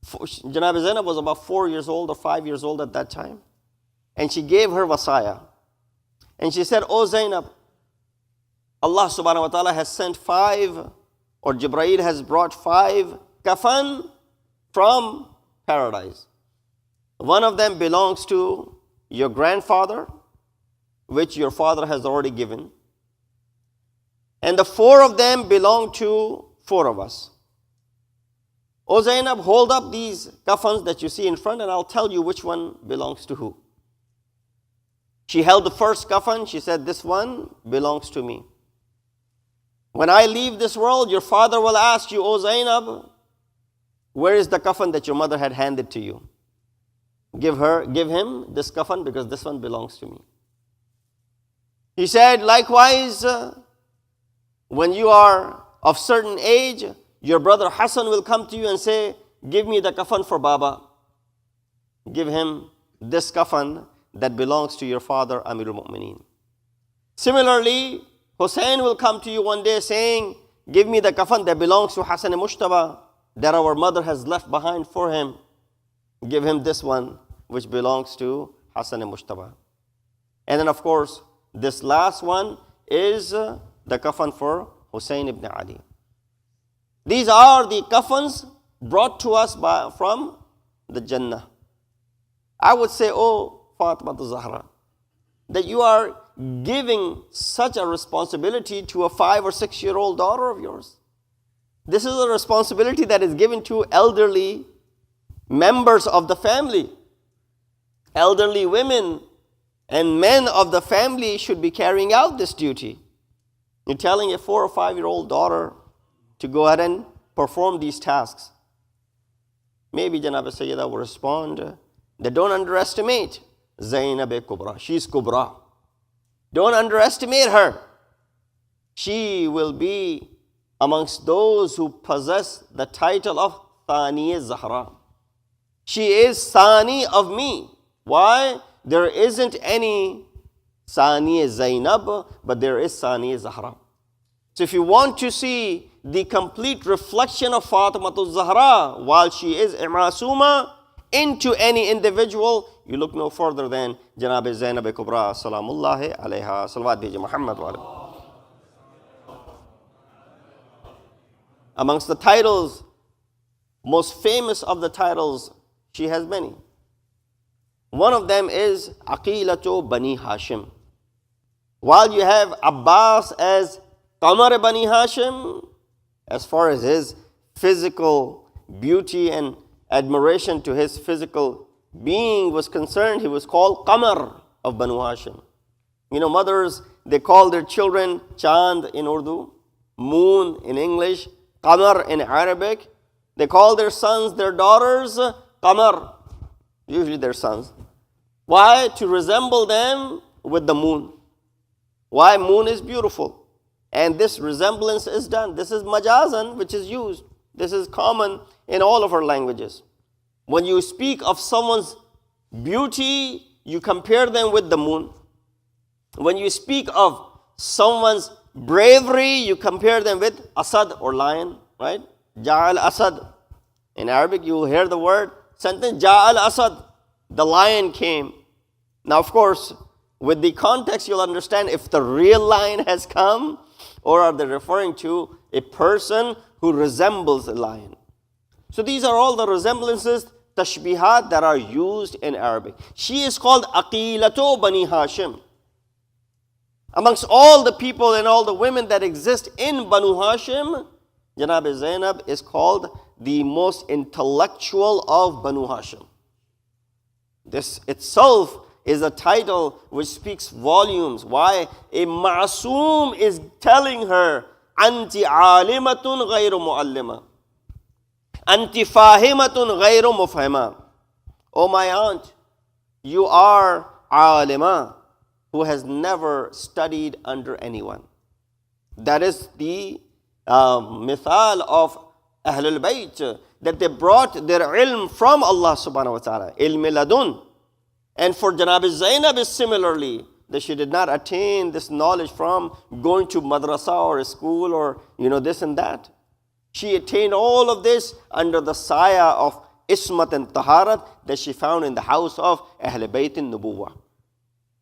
Janab Zainab was about 4 years old or 5 years old at that time. And she gave her wasaya. And she said, "O Zainab, Allah subhanahu wa ta'ala has sent 5, or Jibreel has brought 5 kafan from paradise. One of them belongs to your grandfather, which your father has already given. And the 4 of them belong to 4 of us. O Zainab, hold up these kafans that you see in front and I'll tell you which one belongs to who." She held the first kafan. She said, "This one belongs to me. When I leave this world, your father will ask you, O Zainab, where is the kafan that your mother had handed to you? Give him this kafan because this one belongs to me." He said, "Likewise, when you are of certain age, your brother Hassan will come to you and say, 'Give me the kafan for Baba.' give him this kafan that belongs to your father, Amirul Mu'mineen. Similarly, Hussein will come to you one day saying, give me the kafan that belongs to Hassan Mushtaba that our mother has left behind for him. Give him this one which belongs to Hassan Mushtaba. And then of course, this last one is the kafan for Hussein ibn Ali. These are the kafans brought to us from the Jannah. I would say, oh Fatima Zahra, that you are giving such a responsibility to a 5 or 6 year old daughter of yours. This is a responsibility that is given to elderly members of the family. Elderly women and men of the family should be carrying out this duty. You're telling a 4 or 5 year old daughter to go ahead and perform these tasks. Maybe Janab Sayyida will respond that don't underestimate Zainab Kubra. She's Kubra. Don't underestimate her. She will be amongst those who possess the title of Thaniya Zahra. She is Thani of me. Why? There isn't any Thaniya Zainab, but there is Thaniya Zahra. So if you want to see the complete reflection of Fatimatul Zahra while she is Masuma into any individual, you look no further than Janab Zainab Kubra Salamullahi alayha. Salawat biji Muhammad wa alayhi. Amongst the titles, most famous of the titles, she has many. One of them is Aqilatu Bani Hashim. While you have Abbas as Qamar Bani Hashim, as far as his physical beauty and admiration to his physical being was concerned, he was called Qamar of Banu Hashim. You know, mothers, they call their children Chand in Urdu, Moon in English, Qamar in Arabic. They call their sons, their daughters, Qamar, usually their sons. Why? To resemble them with the moon. Why? Moon is beautiful. And this resemblance is done. This is majazan, which is used. This is common in all of our languages. When you speak of someone's beauty, you compare them with the moon. When you speak of someone's bravery, you compare them with Asad or lion, right? Ja'al Asad. In Arabic, you will hear the word sentence, Ja'al Asad, the lion came. Now, of course, with the context, you'll understand if the real lion has come, or are they referring to a person who resembles a lion. So these are all the resemblances, tashbihat, that are used in Arabic. She is called Aqilatu Bani Hashim. Amongst all the people and all the women that exist in Banu Hashim, Janab Zainab is called the most intellectual of Banu Hashim. This itself is a title which speaks volumes. Why? A ma'soom is telling her, Anti alimatun ghayru muallima. Anti fahimatun ghayru mufhima. Oh my aunt, you are alima, who has never studied under anyone. That is the mithal of Ahlul Bayt, that they brought their ilm from Allah subhanahu wa ta'ala, ilm ladun. And for Janab Zainab is similarly, that she did not attain this knowledge from going to madrasa or a school or this and that. She attained all of this under the saya of ismat and taharat that she found in the house of Ahl Bayt Nubuwah.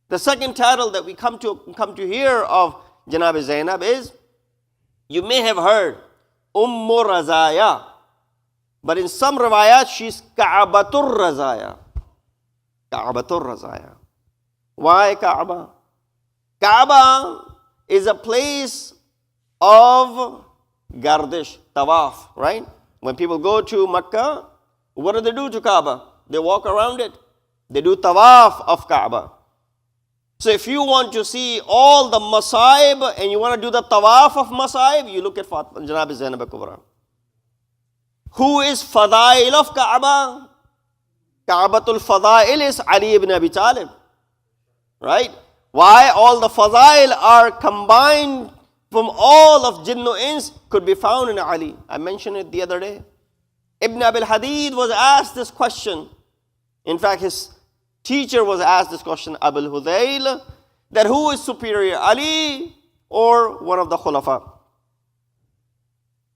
The second title that we come to hear of Janab Zainab is, you may have heard, Ummu Razaya. But in some riwayat, she's Ka'batur Razaya. Ka'batur Razaya. Why Kaaba? Kaaba is a place of gardish, tawaf, right? When people go to Makkah, what do they do to Kaaba? They walk around it. They do tawaf of Kaaba. So if you want to see all the masaib and you want to do the tawaf of masaib, you look at Janab Zainab Kubra. Who is Fadail of Kaaba? Ka'batul Fadail is Ali ibn Abi Talib. Right? Why? All the Fadail are combined from all of Jinnu Ins could be found in Ali. I mentioned it the other day. Ibn Abil Hadid was asked this question In fact, his teacher was asked this question, Abul Hudayl, that who is superior, Ali or one of the Khulafa?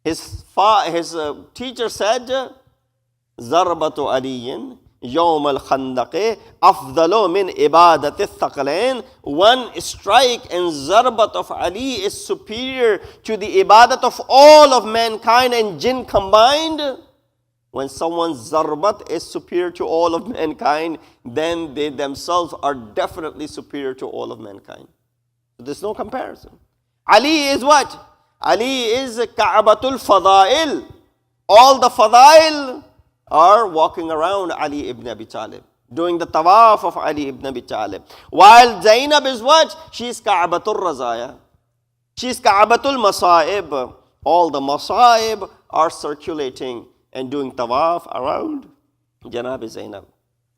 His teacher said, Zarbatu Aliyin Yawm al-Khandaq afdalu min ibadat al-thaqalain. One strike and zarbat of Ali is superior to the ibadat of all of mankind and jinn combined. When someone's zarbat is superior to all of mankind, then they themselves are definitely superior to all of mankind. So there's no comparison. Ali is what? Ali is Ka'batul Fadail. All the Fadail are walking around Ali ibn Abi Talib, doing the tawaf of Ali ibn Abi Talib. While Zainab is what? She is Ka'batul Razaya. She is Ka'batul Masa'ib. All the Masa'ib are circulating and doing tawaf around Janab Zainab.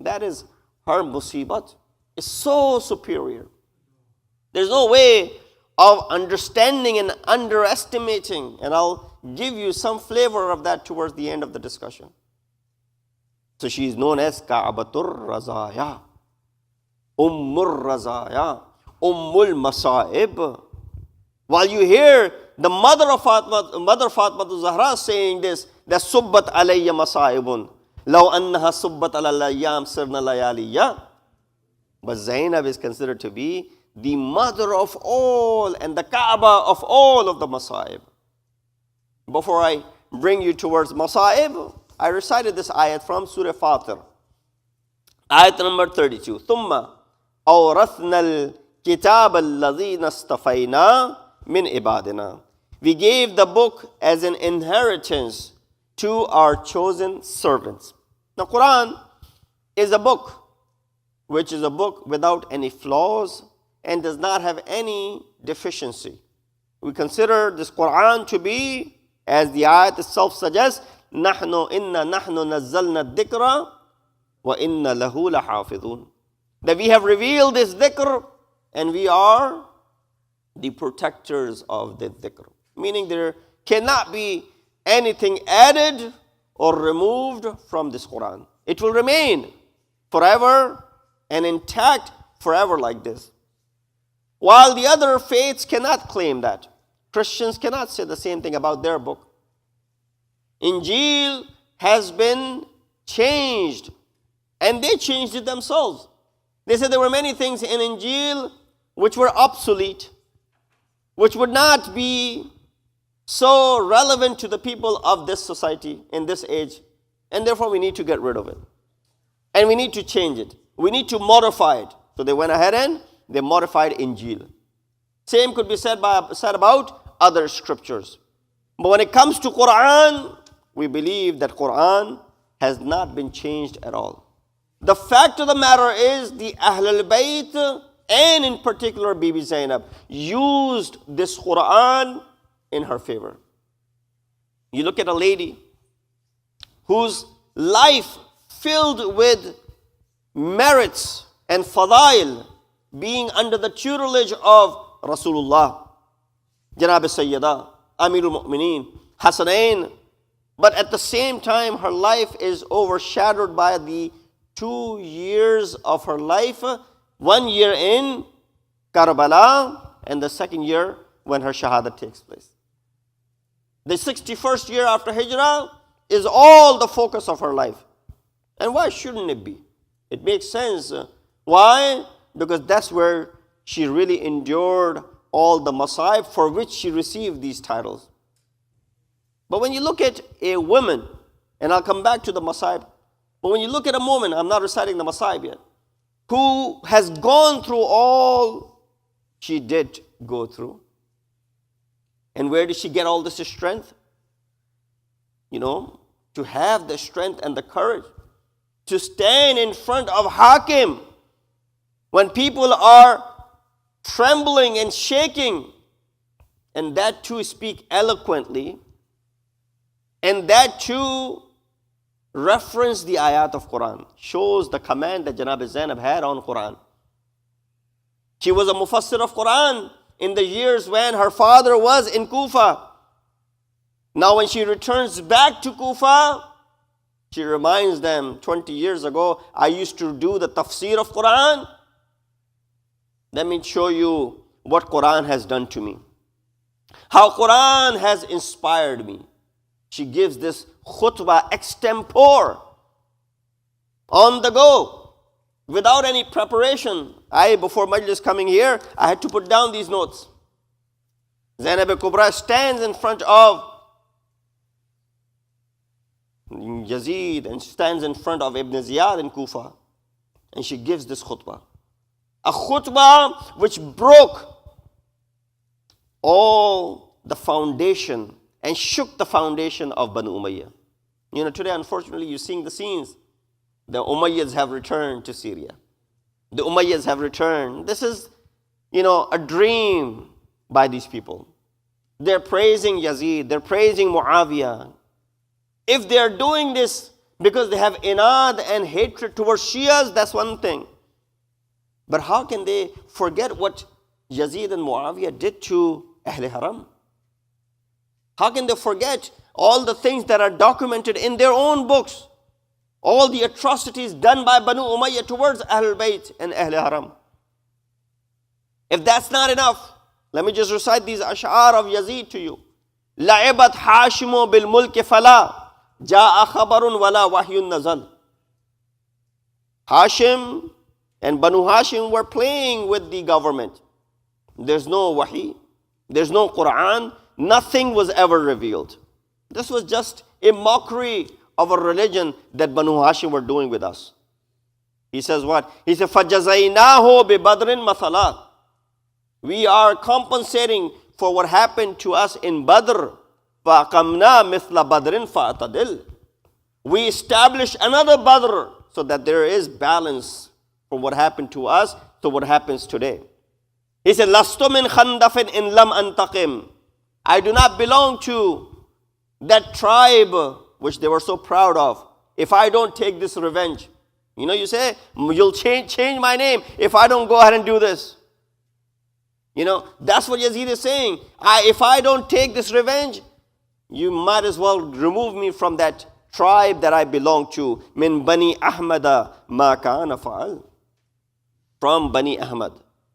That is her musibat. It's so superior. There's no way of understanding and underestimating, and I'll give you some flavor of that towards the end of the discussion. So she is known as Ka'batur Razaya, Ummur Razaya, Ummul Masa'ib. While you hear the mother Fatma Zahra saying this, that Subbat alayya masa'ibun, law annaha subbat alayyam sirna layaliya. But Zainab is considered to be the mother of all and the Kaaba of all of the Masa'ib. Before I bring you towards Masa'ib, I recited this ayat from Surah Fatir. Ayat number 32. ثُمَّ أَوْرَثْنَا الْكِتَابَ الَّذِينَ اسْتَفَيْنَا مِنْ عِبَادِنَا. We gave the book as an inheritance to our chosen servants. Now, Quran is a book, which is a book without any flaws and does not have any deficiency. We consider this Quran to be, as the ayat itself suggests, نَحْنُ إِنَّا نَحْنُ نَزَّلْنَا الذِّكْرَ وَإِنَّا لَهُ لَحَافِظُونَ. That we have revealed this dhikr and we are the protectors of the dhikr. Meaning there cannot be anything added or removed from this Quran. It will remain forever and intact forever like this. While the other faiths cannot claim that. Christians cannot say the same thing about their book. Injil has been changed, and they changed it themselves. They said there were many things in Injil which were obsolete, which would not be so relevant to the people of this society in this age, and therefore we need to get rid of it. And we need to change it. We need to modify it. So they went ahead and they modified Injil. Same could be said about other scriptures. But when it comes to Quran, we believe that Quran has not been changed at all. The fact of the matter is the Ahlul Bayt, and in particular Bibi Zainab, used this Quran in her favor. You look at a lady whose life filled with merits and fadail, being under the tutelage of Rasulullah, Janab Sayyida, Amirul Mu'mineen, Hasanain. But at the same time, her life is overshadowed by the 2 years of her life. 1 year in Karbala, and the second year when her Shahada takes place. The 61st year after Hijrah is all the focus of her life. And why shouldn't it be? It makes sense. Why? Because that's where she really endured all the masa'ib for which she received these titles. But when you look at a woman, and I'll come back to the masa'ib, but when you look at a woman, I'm not reciting the masa'ib yet, who has gone through all she did go through. And where did she get all this strength? To have the strength and the courage to stand in front of Hakim when people are trembling and shaking, and that too speak eloquently, and that too reference the ayat of Quran, shows the command that Janab Zainab had on Quran. She was a mufassir of Quran in the years when her father was in Kufa. Now when she returns back to Kufa, She reminds them, 20 years ago, I used to do the tafsir of Quran. Let me show you what Quran has done to me. How Quran has inspired me. She gives this khutbah extempore, on the go, without any preparation. Before Majlis coming here, I had to put down these notes. Zainab Kubra stands in front of Yazid and stands in front of Ibn Ziyad in Kufa, and she gives this khutbah. A khutbah which broke all the foundation and shook the foundation of Banu Umayyah. Today, unfortunately, you're seeing the scenes. The Umayyads have returned to Syria. The Umayyads have returned. This is, a dream by these people. They're praising Yazid. They're praising Muawiyah. If they're doing this because they have inad and hatred towards Shias, that's one thing. But how can they forget what Yazid and Muawiyah did to Ahl Haram? How can they forget all the things that are documented in their own books? All the atrocities done by Banu Umayyah towards Ahlul Bayt and Ahl Haram. If that's not enough, let me just recite these ash'ar of Yazid to you. لَعِبَتْ حَاشِمُ بِالْمُلْكِ فَلَا جَاءَ خَبَرٌ وَلَا وَحْيٌ نَزَلْ. Hashim and Banu Hashim were playing with the government. There's no wahi, there's no Quran, nothing was ever revealed. This was just a mockery of a religion that Banu Hashim were doing with us. He says what? He said, فَجَزَيْنَاهُ بِبَدْرٍ مَثَلًا. We are compensating for what happened to us in Badr. فَأَقَمْنَا مِثْلَ بَدْرٍ فَأَتَدِلْ. We establish another Badr so that there is balance from what happened to us to what happens today. He said, لَسْتُ مِنْ خَنْدَفٍ إِنْ لَمْ أَنْتَقِمْ. I do not belong to that tribe which they were so proud of. If I don't take this revenge, you say, you'll change my name if I don't go ahead and do this. That's what Yazid is saying. If I don't take this revenge, you might as well remove me from that tribe that I belong to. Min Bani Ahmada ma kana fa'al. From Bani Ahmad,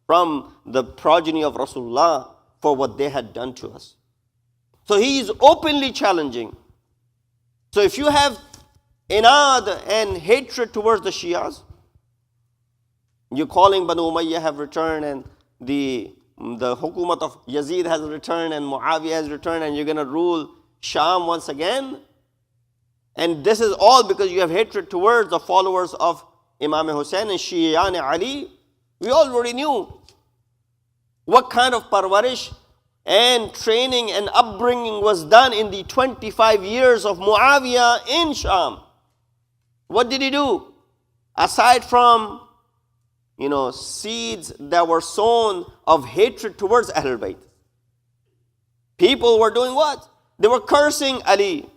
from the progeny of Rasulullah, for what they had done to us. So he is openly challenging. So if you have inad and hatred towards the Shias, you're calling Banu Umayyah have returned and the hukumat of Yazid has returned and Muawiyah has returned and you're going to rule Sham once again. And this is all because you have hatred towards the followers of Imam Hussain and Shi'an Ali. We already knew what kind of parwarish and training and upbringing was done in the 25 years of Muawiyah in Sham. What did he do? Aside from, seeds that were sown of hatred towards Ahlul Bayt. People were doing what? They were cursing Ali.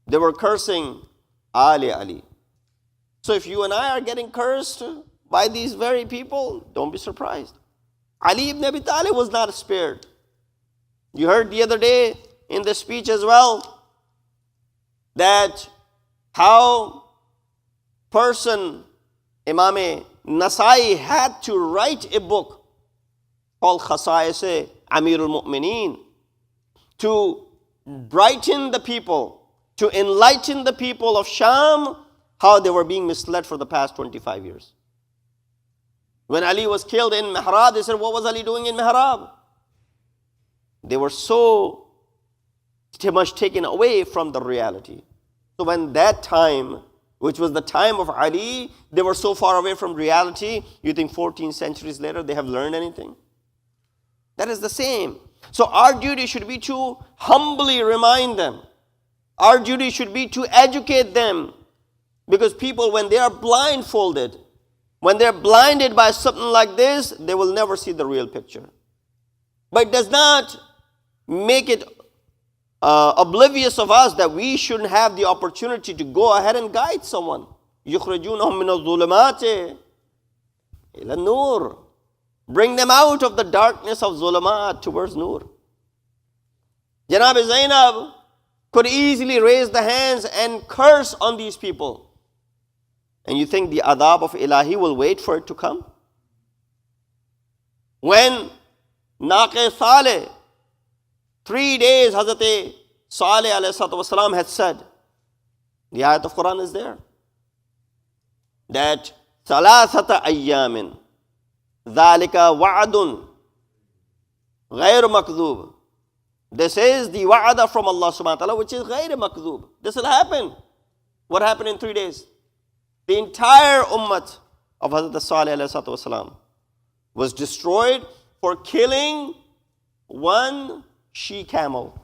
They were cursing Ali. So if you and I are getting cursed by these very people, don't be surprised. Ali ibn Abi Talib was not spared. You heard the other day in the speech as well that how Imam Nasai had to write a book called Khasa'is Amirul Mu'mineen to brighten the people, to enlighten the people of Sham how they were being misled for the past 25 years. When Ali was killed in Mihrab, they said, what was Ali doing in Mihrab? They were so much taken away from the reality. So when that time, which was the time of Ali, they were so far away from reality, you think 14 centuries later they have learned anything? That is the same. So our duty should be to humbly remind them. Our duty should be to educate them. Because people, when they are blindfolded, when they're blinded by something like this, they will never see the real picture. But it does not make it oblivious of us that we shouldn't have the opportunity to go ahead and guide someone. يُخْرِجُونَهُم مِّنَ الظُّلُمَاتِ إِلَى النُّورِ. Bring them out of the darkness of zulamat towards nur. Janab Zainab could easily raise the hands and curse on these people. And you think the adab of Ilahi will wait for it to come? When Naqe Saleh, 3 days Hazrat Saleh ﷺ had said, the ayat of Quran is there, that ثلاثة أيام ذلك وعد غير مكذوب. This is the wa'ada from Allah subhanahu wa ta'ala, which is غير مكذوب. This will happen. What happened in 3 days? The entire ummah of Hazrat Saleh ﷺ was destroyed for killing one she-camel.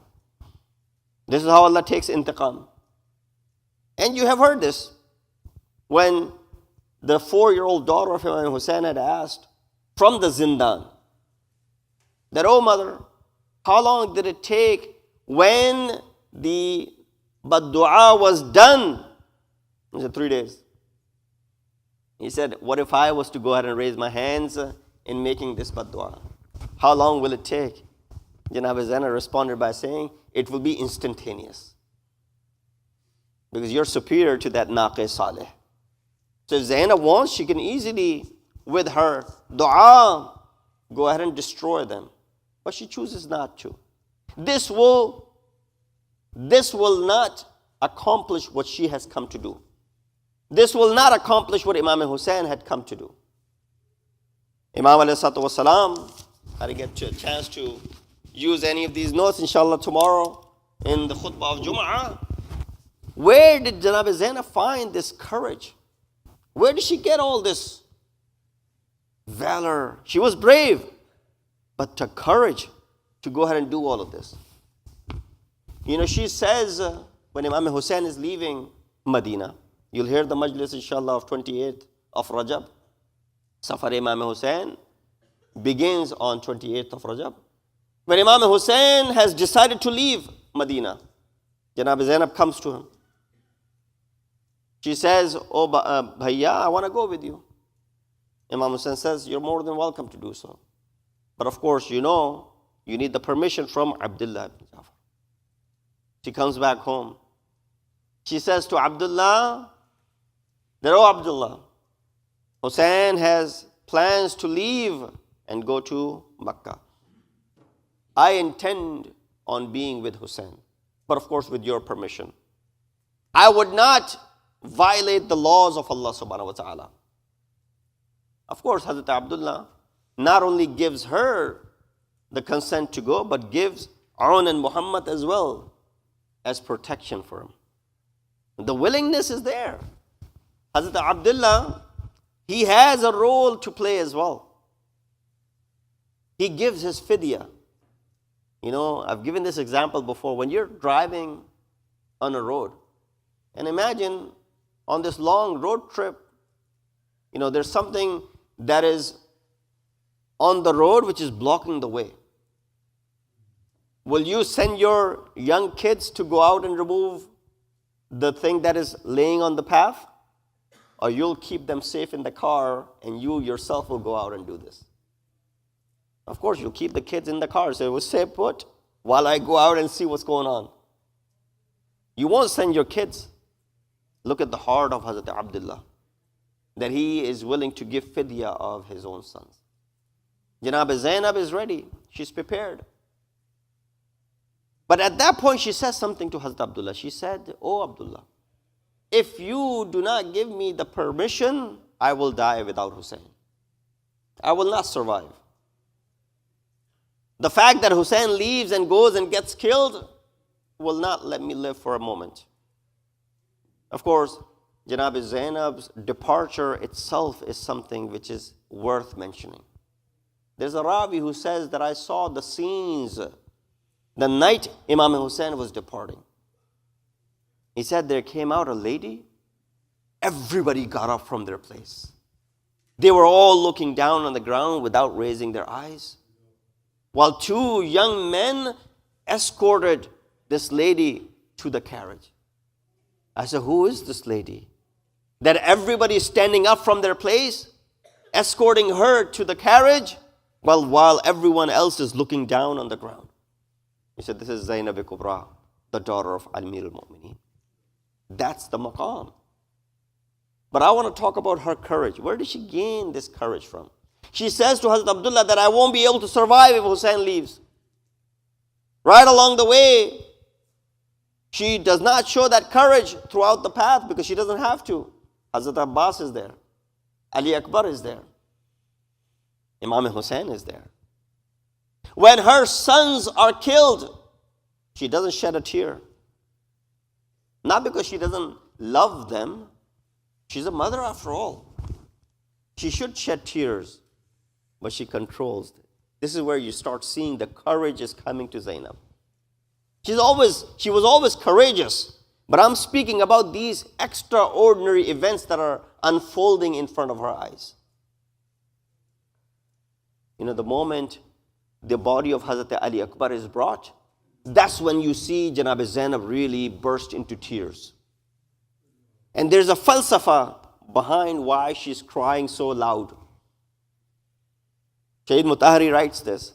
This is how Allah takes intiqam. And you have heard this. When the 4-year-old daughter of Imam Hussein had asked from the zindan that, oh mother, how long did it take when the bad-du'a was done? He said 3 days. He said, what if I was to go ahead and raise my hands in making this bad-du'a? How long will it take? Janab Zainab responded by saying, it will be instantaneous. Because you're superior to that Naqe Saleh. So if Zainab wants, she can easily, with her dua, go ahead and destroy them. But she chooses not to. This will not accomplish what she has come to do. This will not accomplish what Imam Hussein had come to do. Imam ﷺ, I get a chance to use any of these notes, inshallah, tomorrow in the khutbah of Jum'ah. Where did Janab Zainab find this courage? Where did she get all this valor? She was brave, but took courage to go ahead and do all of this. You know, she says when Imam Hussein is leaving Medina, you'll hear the majlis, inshallah, of 28th of Rajab. Safar Imam Hussein begins on 28th of Rajab. When Imam Hussein has decided to leave Medina, Janab Zainab comes to him. She says, oh Bhaiya, I want to go with you. Imam Hussein says, you're more than welcome to do so. But of course, you know, you need the permission from Abdullah ibn Jafar. She comes back home. She says to Abdullah, that, oh Abdullah, Hussein has plans to leave and go to Makkah. I intend on being with Hussein, but of course with your permission. I would not violate the laws of Allah subhanahu wa ta'ala. Of course, Hazrat Abdullah not only gives her the consent to go, but gives Aun and Muhammad as well as protection for him. The willingness is there. Hazrat Abdullah, he has a role to play as well. He gives his fidya. You know, I've given this example before. When you're driving on a road, and imagine on this long road trip, you know, there's something that is on the road which is blocking the way. Will you send your young kids to go out and remove the thing that is laying on the path? Or you'll keep them safe in the car and you yourself will go out and do this? Of course, you'll keep the kids in the car. So we'll stay put while I go out and see what's going on. You won't send your kids. Look at the heart of Hazrat Abdullah, that he is willing to give fidya of his own sons. Janab Zainab is ready. She's prepared. But at that point, she says something to Hazrat Abdullah. She said, oh Abdullah, if you do not give me the permission, I will die without Hussein. I will not survive. The fact that Hussein leaves and goes and gets killed will not let me live for a moment. Of course, Janab Zainab's departure itself is something which is worth mentioning. There's a Ravi who says that I saw the scenes the night Imam Hussein was departing. He said there came out a lady. Everybody got up from their place. They were all looking down on the ground without raising their eyes, while 2 young men escorted this lady to the carriage. I said, who is this lady? That everybody is standing up from their place, escorting her to the carriage, while everyone else is looking down on the ground. He said, this is Zainab Kubra. the daughter of Amir al-Mu'mineen. That's the maqam. But I want to talk about her courage. Where did she gain this courage from? She says to Hazrat Abdullah that I won't be able to survive if Hussein leaves. Right along the way, she does not show that courage throughout the path because she doesn't have to. Hazrat Abbas is there. Ali Akbar is there. Imam Hussein is there. When her sons are killed, she doesn't shed a tear. Not because she doesn't love them. She's a mother after all. She should shed tears, but she controls it. This is where you start seeing the courage is coming to Zainab. She was always courageous, but I'm speaking about these extraordinary events that are unfolding in front of her eyes. The moment the body of Hazrat Ali Akbar is brought, that's when you see Janab Zainab really burst into tears. And there's a falsafa behind why she's crying so loud. Shaykh Mutahari writes this.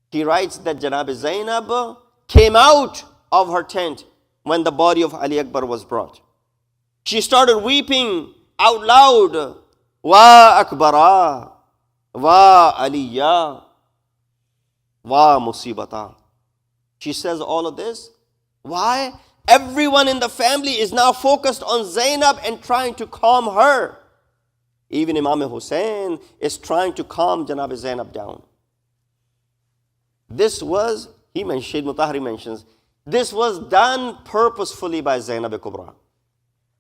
He writes that Janab Zainab came out of her tent when the body of Ali Akbar was brought. She started weeping out loud. Wa Akbara, wa Aliya, wa Musibata. She says all of this. Why? Everyone in the family is now focused on Zainab and trying to calm her. Even Imam Hussein is trying to calm Janab Zainab down. This was, Shaykh Mutahari mentions, this was done purposefully by Zainab Kubra.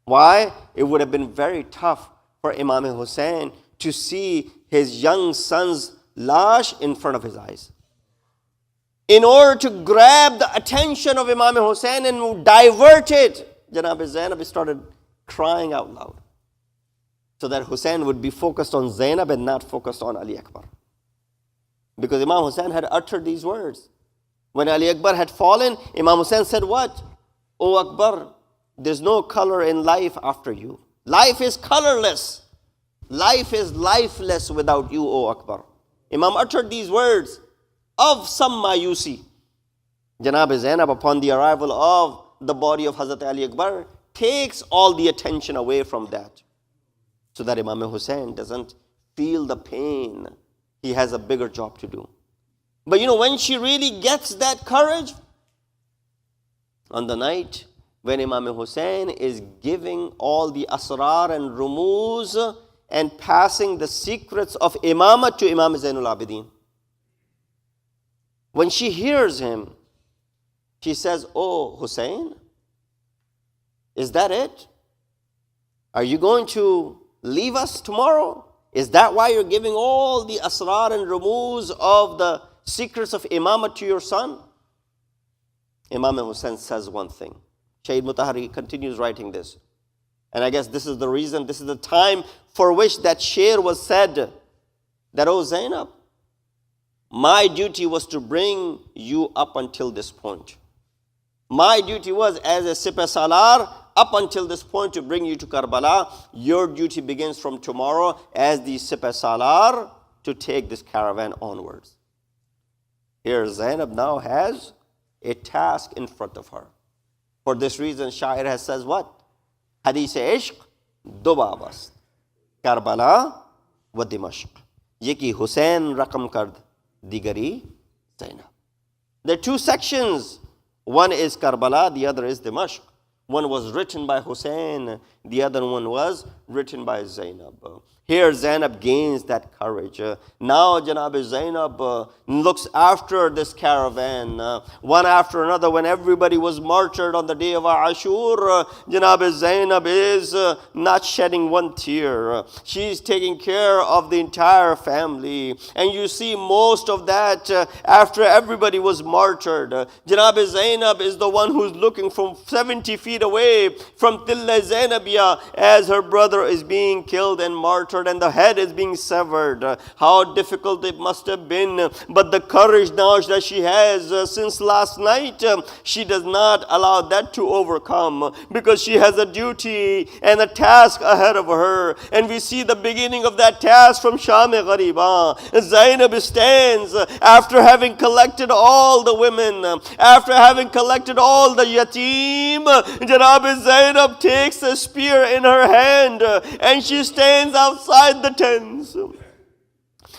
Why? It would have been very tough for Imam Hussein to see his young son's lash in front of his eyes. In order to grab the attention of Imam Hussein and divert it, Janab Zainab started crying out loud, so that Hussein would be focused on Zainab and not focused on Ali Akbar. Because Imam Hussein had uttered these words. When Ali Akbar had fallen, Imam Hussein said what? O Akbar, there's no color in life after you. Life is colorless. Life is lifeless without you, O Akbar. Imam uttered these words of some mayusi. Janab Zainab, upon the arrival of the body of Hazrat Ali Akbar, takes all the attention away from that, so that Imam Hussein doesn't feel the pain. He has a bigger job to do. But when she really gets that courage, on the night when Imam Hussein is giving all the asrar and rumuz and passing the secrets of imamah to Imam Zainul Abidin. When she hears him, she says, "Oh, Hussein, is that it? Are you going to leave us tomorrow? Is that why you're giving all the asrar and rumuz of the secrets of imamah to your son?" Imam Hussein says one thing. Shaykh Mutahari continues writing this. And I guess this is the reason, this is the time for which that shair was said, that, "Oh Zainab, my duty was to bring you up until this point. My duty was as a Sipah Salar up until this point to bring you to Karbala. Your duty begins from tomorrow as the Sipah Salar to take this caravan onwards." Here Zainab now has a task in front of her. For this reason, Shair has says what? Hadith-e-ishq do babast, Karbala wa Dimashq. Yeki Hussein rakam kard, digari Zainab. There are two sections. One is Karbala, the other is Dimashq. One was written by Hussein, the other one was written by Zainab. Here Zainab gains that courage. Now Janab Zainab looks after this caravan. One after another, when everybody was martyred on the day of Ashur, Janab Zainab is not shedding one tear. She's taking care of the entire family. And you see most of that after everybody was martyred. Janab Zainab is the one who's looking from 70 feet away from Tilla Zainabiyah as her brother is being killed and martyred slaughtered and the head is being severed. How difficult it must have been. But the courage now that she has since last night, she does not allow that to overcome, because she has a duty and a task ahead of her. And we see the beginning of that task from Sham-e-Ghariba. Zainab stands after having collected all the women, after having collected all the yatim. Janab Zainab takes a spear in her hand and she stands outside the tents.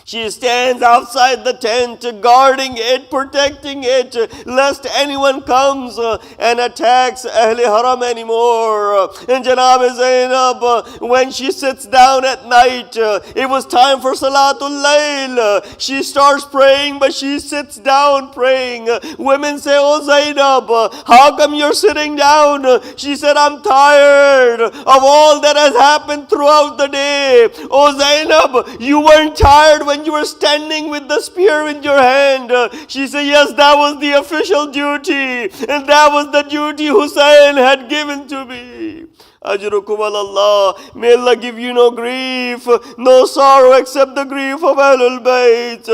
She stands outside the tent, guarding it, protecting it, lest anyone comes and attacks Ahl Haram anymore. And Janab Zainab, when she sits down at night, it was time for Salatul Layl. She starts praying, but she sits down praying. Women say, "Oh Zainab, how come you're sitting down?" She said, "I'm tired of all that has happened throughout the day." "Oh Zainab, you weren't tired when you were standing with the spear in your hand." She said, "Yes, that was the official duty, and that was the duty Hussein had given to me." Ajrukum Allah. May Allah give you no grief, no sorrow except the grief of Ahlul Bayt.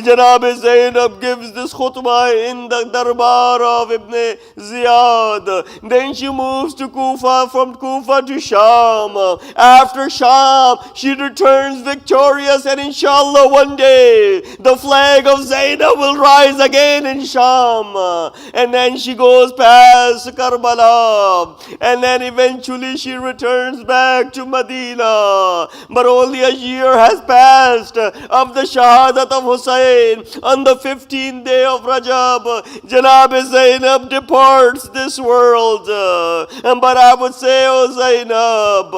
Janab Zainab gives this khutbah in the darbar of Ibn Ziyad. Then she moves to Kufa, from Kufa to Sham. After Sham, she returns victorious, and inshallah one day the flag of Zainab will rise again in Sham. And then she goes past Karbala, and then eventually she returns back to Medina. But only a year has passed of the Shahadat of Hussein. On the 15th day of Rajab, Janab Zainab departs this world. But I would say, "Oh Zainab,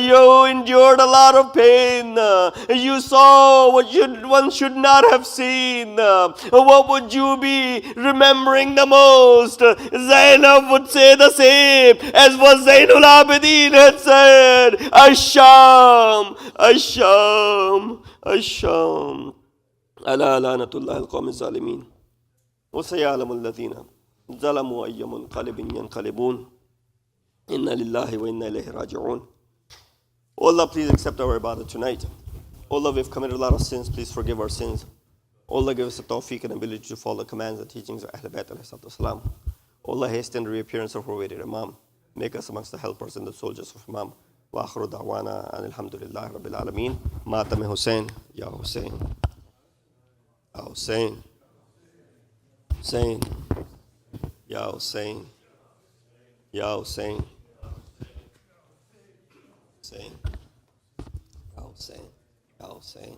you endured a lot of pain. You saw what one should not have seen. What would you be remembering the most?" Zainab would say the same as what Zainul Abidin had said, "Asham, Asham, Asham. Ala lanatullah al-qawm al-zalimin. Wa sayalamu alladhina zalamu ayyamun qalibin yanqalibun. Inna lillahi wa inna ilayhi raji'un." Oh Allah, please accept our ibadah tonight. Oh Allah, we've committed a lot of sins. Please forgive our sins. Oh Allah, give us the tawfiq and ability to follow the commands and teachings of Ahl Bayt alayhi salatu wasalam. Oh Allah, hasten the reappearance of our awaited Imam. Make us amongst the helpers and the soldiers of Imam. Wa akhiru da'wana and alhamdulillahi rabbil alameen. Matam Hussein, Ya Hussein, Ya Hussein, Hussein, Ya Hussein, Ya Hussein, Hussein, Ya Hussein, Ya Hussein,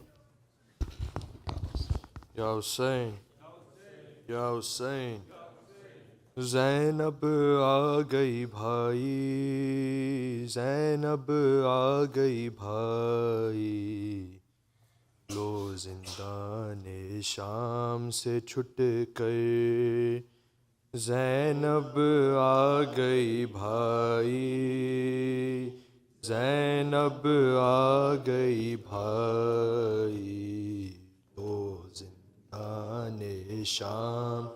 Ya Hussein, Ya Hussein. Zainab aa gayi bhai, Zainab aa gayi bhai. Lo zindane Sham se chut kar, Zainab aa gayi bhai, Zainab aa gayi bhai. Lo zindane Sham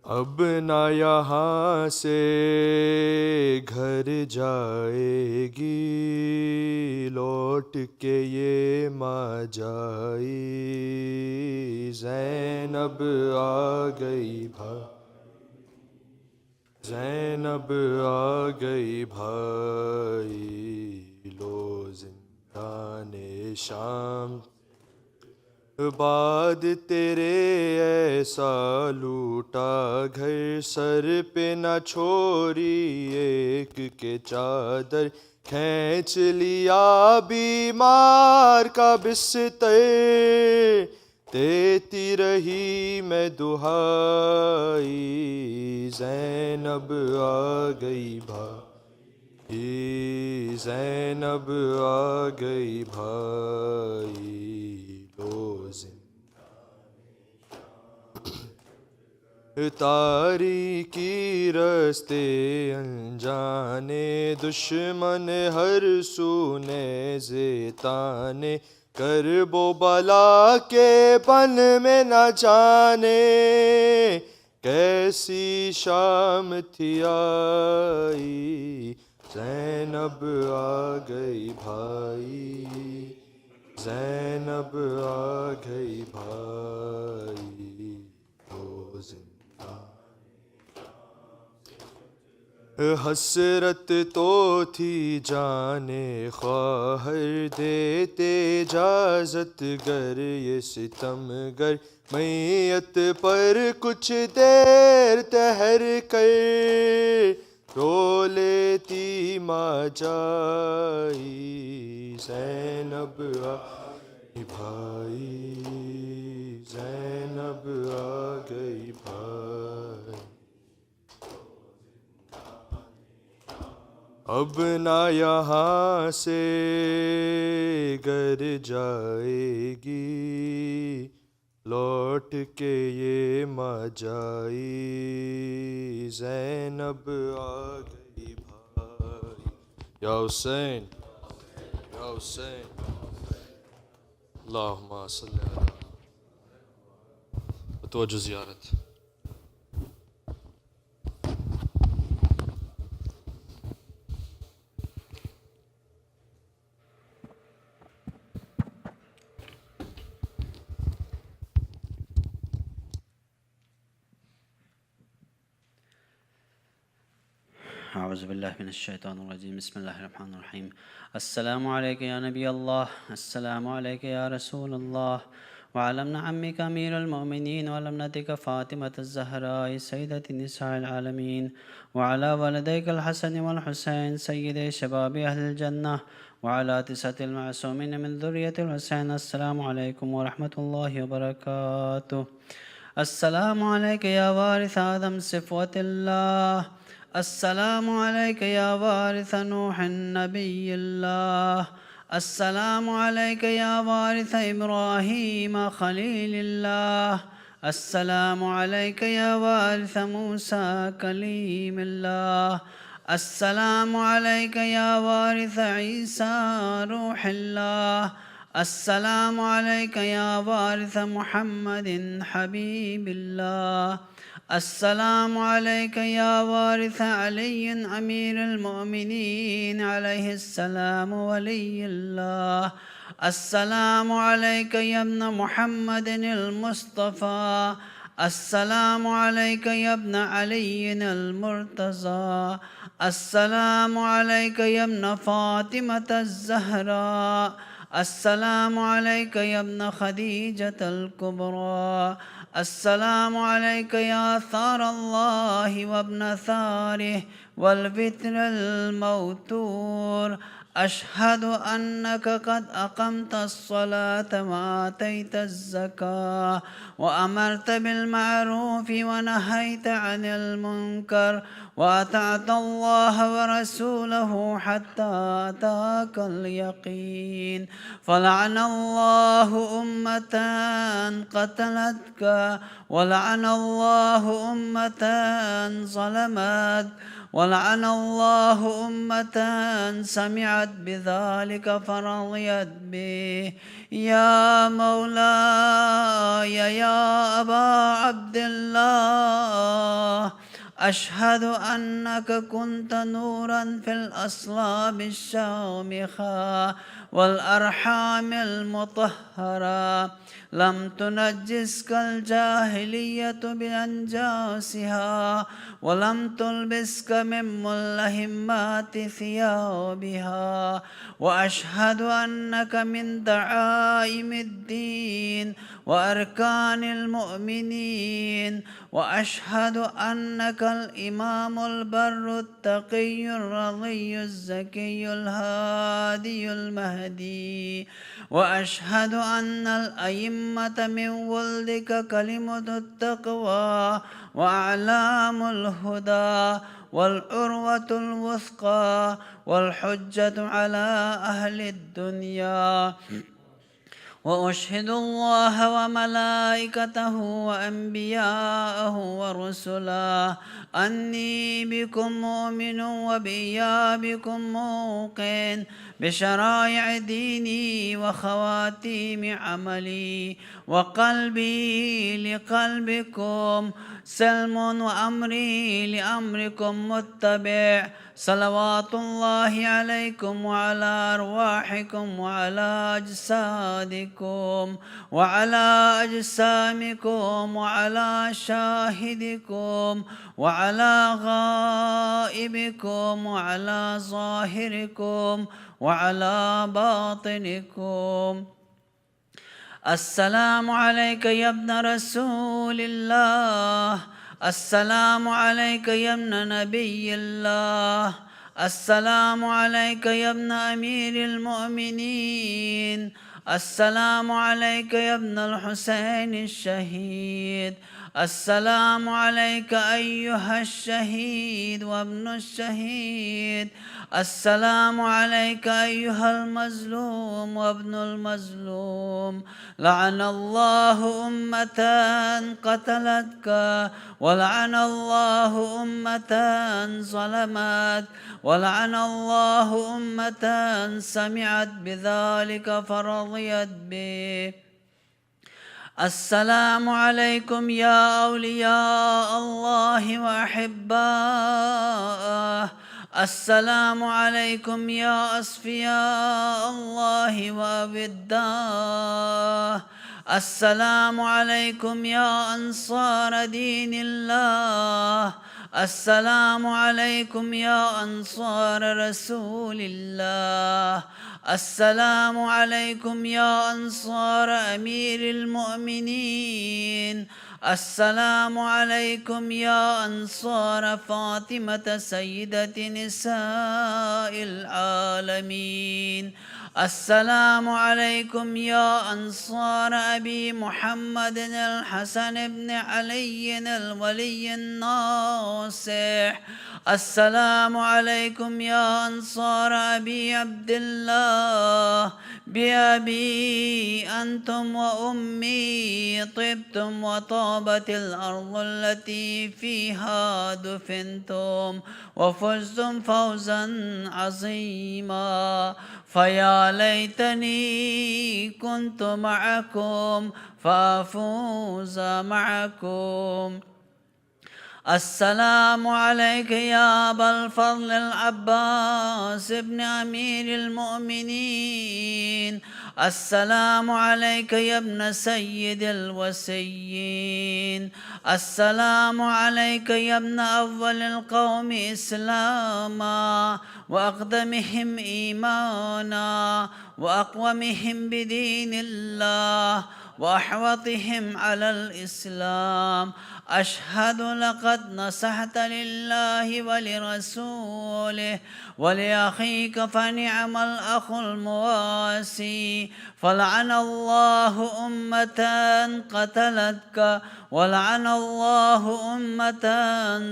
अब ना यहाँ से घर जाएगी, लौट के ये माँ जाई. ज़ैनब आ गई भाई, ज़ैनब आ गई भाई. लो ज़िंदाने शाम बाद तेरे ऐसा लूटा घर, सर पे न छोरी एक के चादर. खींच लिया बीमार का बिस्तर, देती रही मैं दुहाई. ज़ैनब आ गई भाई, ज़ैनब आ गई भाई. तारीकी रस्ते अनजाने, दुश्मन हर सूने ज़ेताने. करबो बला के बन में न जाने, कैसी शाम थी आई. ज़ैनब आ गई भाई, ज़ैनब आ गई भाई, ओ जिंदा। हसरत तो थी जाने ख्वाहर, देते इजाज़त गर ये सितमगर, मैयत पर कुछ देर ठहर कर, रो लेती माँ जाई, ज़ैनब आई भाई, ज़ैनब आ गई भाई। अब ना यहाँ से घर जाएगी, लौट के ये माँ जाई, ज़ैनब आ गई भाई। या हुसैन, या हुसैन, अल्लाहुम्मा सल्ली अला। तवज्जो ज़ियारत। أعوذ بالله من الشيطان الرجيم بسم الله الرحمن الرحيم السلام عليك يا نبي الله السلام عليك يا رسول الله وعلى ابن عمك أمير المؤمنين وعلى ابنتك فاطمة الزهراء سيدة نساء العالمين وعلى ولديك الحسن والحسين سيدي شباب أهل الجنة وعلى 9 المعصومين من ذرية الحسين. السلام عليكم ورحمة الله وبركاته. السلام عليك يا وارث آدم صفوة الله. السلام عليك يا وارث نوح النبي الله. السلام عليك يا وارث إبراهيم خليل الله. السلام عليك يا وارث موسى كليم الله. السلام عليك يا وارث عيسى روح الله. السلام عليك يا وارث محمد حبيب الله. السلام عليك يا وارث علي أمير المؤمنين عليه السلام ولي الله. السلام عليك يا ابن محمد المصطفى. السلام عليك يا ابن علي المرتضى. السلام عليك يا ابن فاطمة الزهراء. السلام عليك يا ابن خديجة الكبرى. السلام عليك يا ثار الله وابن ثاره والبتر الموتور. أشهد أنك قد أقمت الصلاة وآتيت الزكاة وأمرت بالمعروف ونهيت عن المنكر وأطعت الله ورسوله حتى أتاك اليقين. فلعن الله أمة قتلتك ولعن الله أمة ظلمتك ولعن الله أمة سمعت بذلك فرضيت به. يا مولاي يا أبا عبد الله أشهد أنك كنت نورا في الأصلاب الشامخة والأرحام المطهرة، لم تنجسك الجاهلية بأنجاسها ولم تلبسك من ملهمات ثيابها. وأشهد أنك من دعائم الدين وأركان المؤمنين. وأشهد أنك الإمام البر التقي الرضي الزكي الهادي المهدي. وأشهد أن الأئمة من ولدك كلمة التقوى وأعلام الهدى والعروة الوثقى والحجة على أهل الدنيا. وأشهد الله وملائكته وأنبياءه ورسله أني بكم مؤمن وبإيابكم موقن بشرائع ديني وخواتيم عملي، وقلبي لقلبكم سلم وأمري لأمركم متبع. صلوات الله عليكم وعلى أرواحكم وعلى أجسادكم وعلى أجسامكم وعلى شاهدكم وعلى غائبكم وعلى ظاهركم وعلى باطنكم. السلام عليك يا ابن رسول الله، السلام عليك يا ابن نبي الله، السلام عليك يا ابن أمير المؤمنين، السلام عليك يا ابن الحسين الشهيد، السلام عليك أيها الشهيد وابن الشهيد، السلام عليك أيها المظلوم وابن المظلوم. لعن الله أمة قتلتك، ولعن الله أمة ظلمت، ولعن الله أمة سمعت بذلك فرضيت به. السلام عليكم يا أولياء الله وأحباءه، السلام عليكم يا أصفياء الله وأوداه، السلام عليكم يا أنصار دين الله، السلام عليكم يا أنصار رسول الله، السلام عليكم يا أنصار أمير المؤمنين، السلام عليكم يا أنصار فاطمة سيدة نساء العالمين، السلام عليكم يا أنصار أبي محمد الحسن بن علي الولي الناصح، السلام عليكم يا أنصار أبي عبد الله، بأبي أنتم وأمي طبتم وطابت الأرض التي فيها دفنتم وفزتم فوزا عظيما. فيا ليتني كنت معكم فأفوز معكم. السلام عليك يا أبا الفضل العباس ابن أمير المؤمنين، السلام عليك يا ابن سيد الوسيين، السلام عليك يا ابن أول القوم إسلاما وأقدمهم إيمانا وأقومهم بدين الله وأحوطهم على الإسلام. أشهد لقد نصحت لله ولرسوله ولأخيك فنعم الأخ المواسي. فلعن الله أمة قتلتك، ولعن الله أمة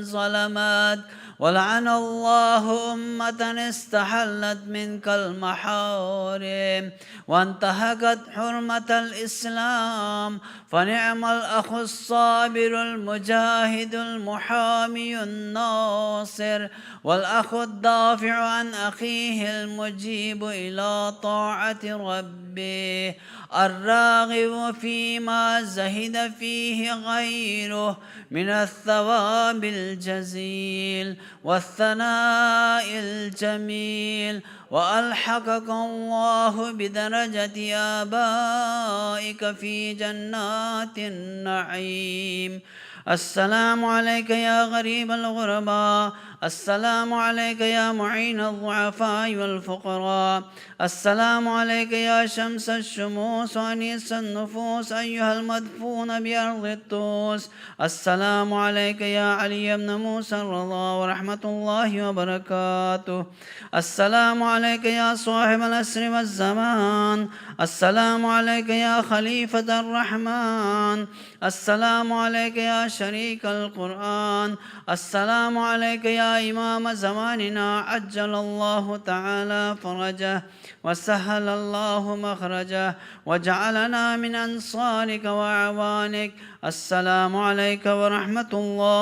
ظلمتك، ولعن الله أمة استحلت منك المحارم وانتهكت حرمة الإسلام. فنعم الأخ الصابر المجاهد المحامي الناصر، والأخ الدافع عن أخيه المجيب إلى طاعة ربه، الراغب فيما زهد فيه غيره من الثواب الجزيل والثناء الجميل. وألحقك الله بدرجة آبائك في جنات النعيم. السلام عليك يا غريب الغرباء، السلام عليك يا معين الضعفاء والفقراء، السلام عليك يا شمس الشموس وأنيس النفوس أيها المدفون بأرض الطوس. السلام عليك يا علي بن موسى الرضا ورحمة الله وبركاته. السلام عليك يا صاحب الأسر والزمان، السلام عليك يا خليفة الرحمن، السلام عليك يا شريك القرآن، السلام عليك يا إمام زماننا عجل الله تعالى فرجه وسهل الله مخرجه وجعلنا من أنصارك وأعوانك. السلام عليك ورحمة الله.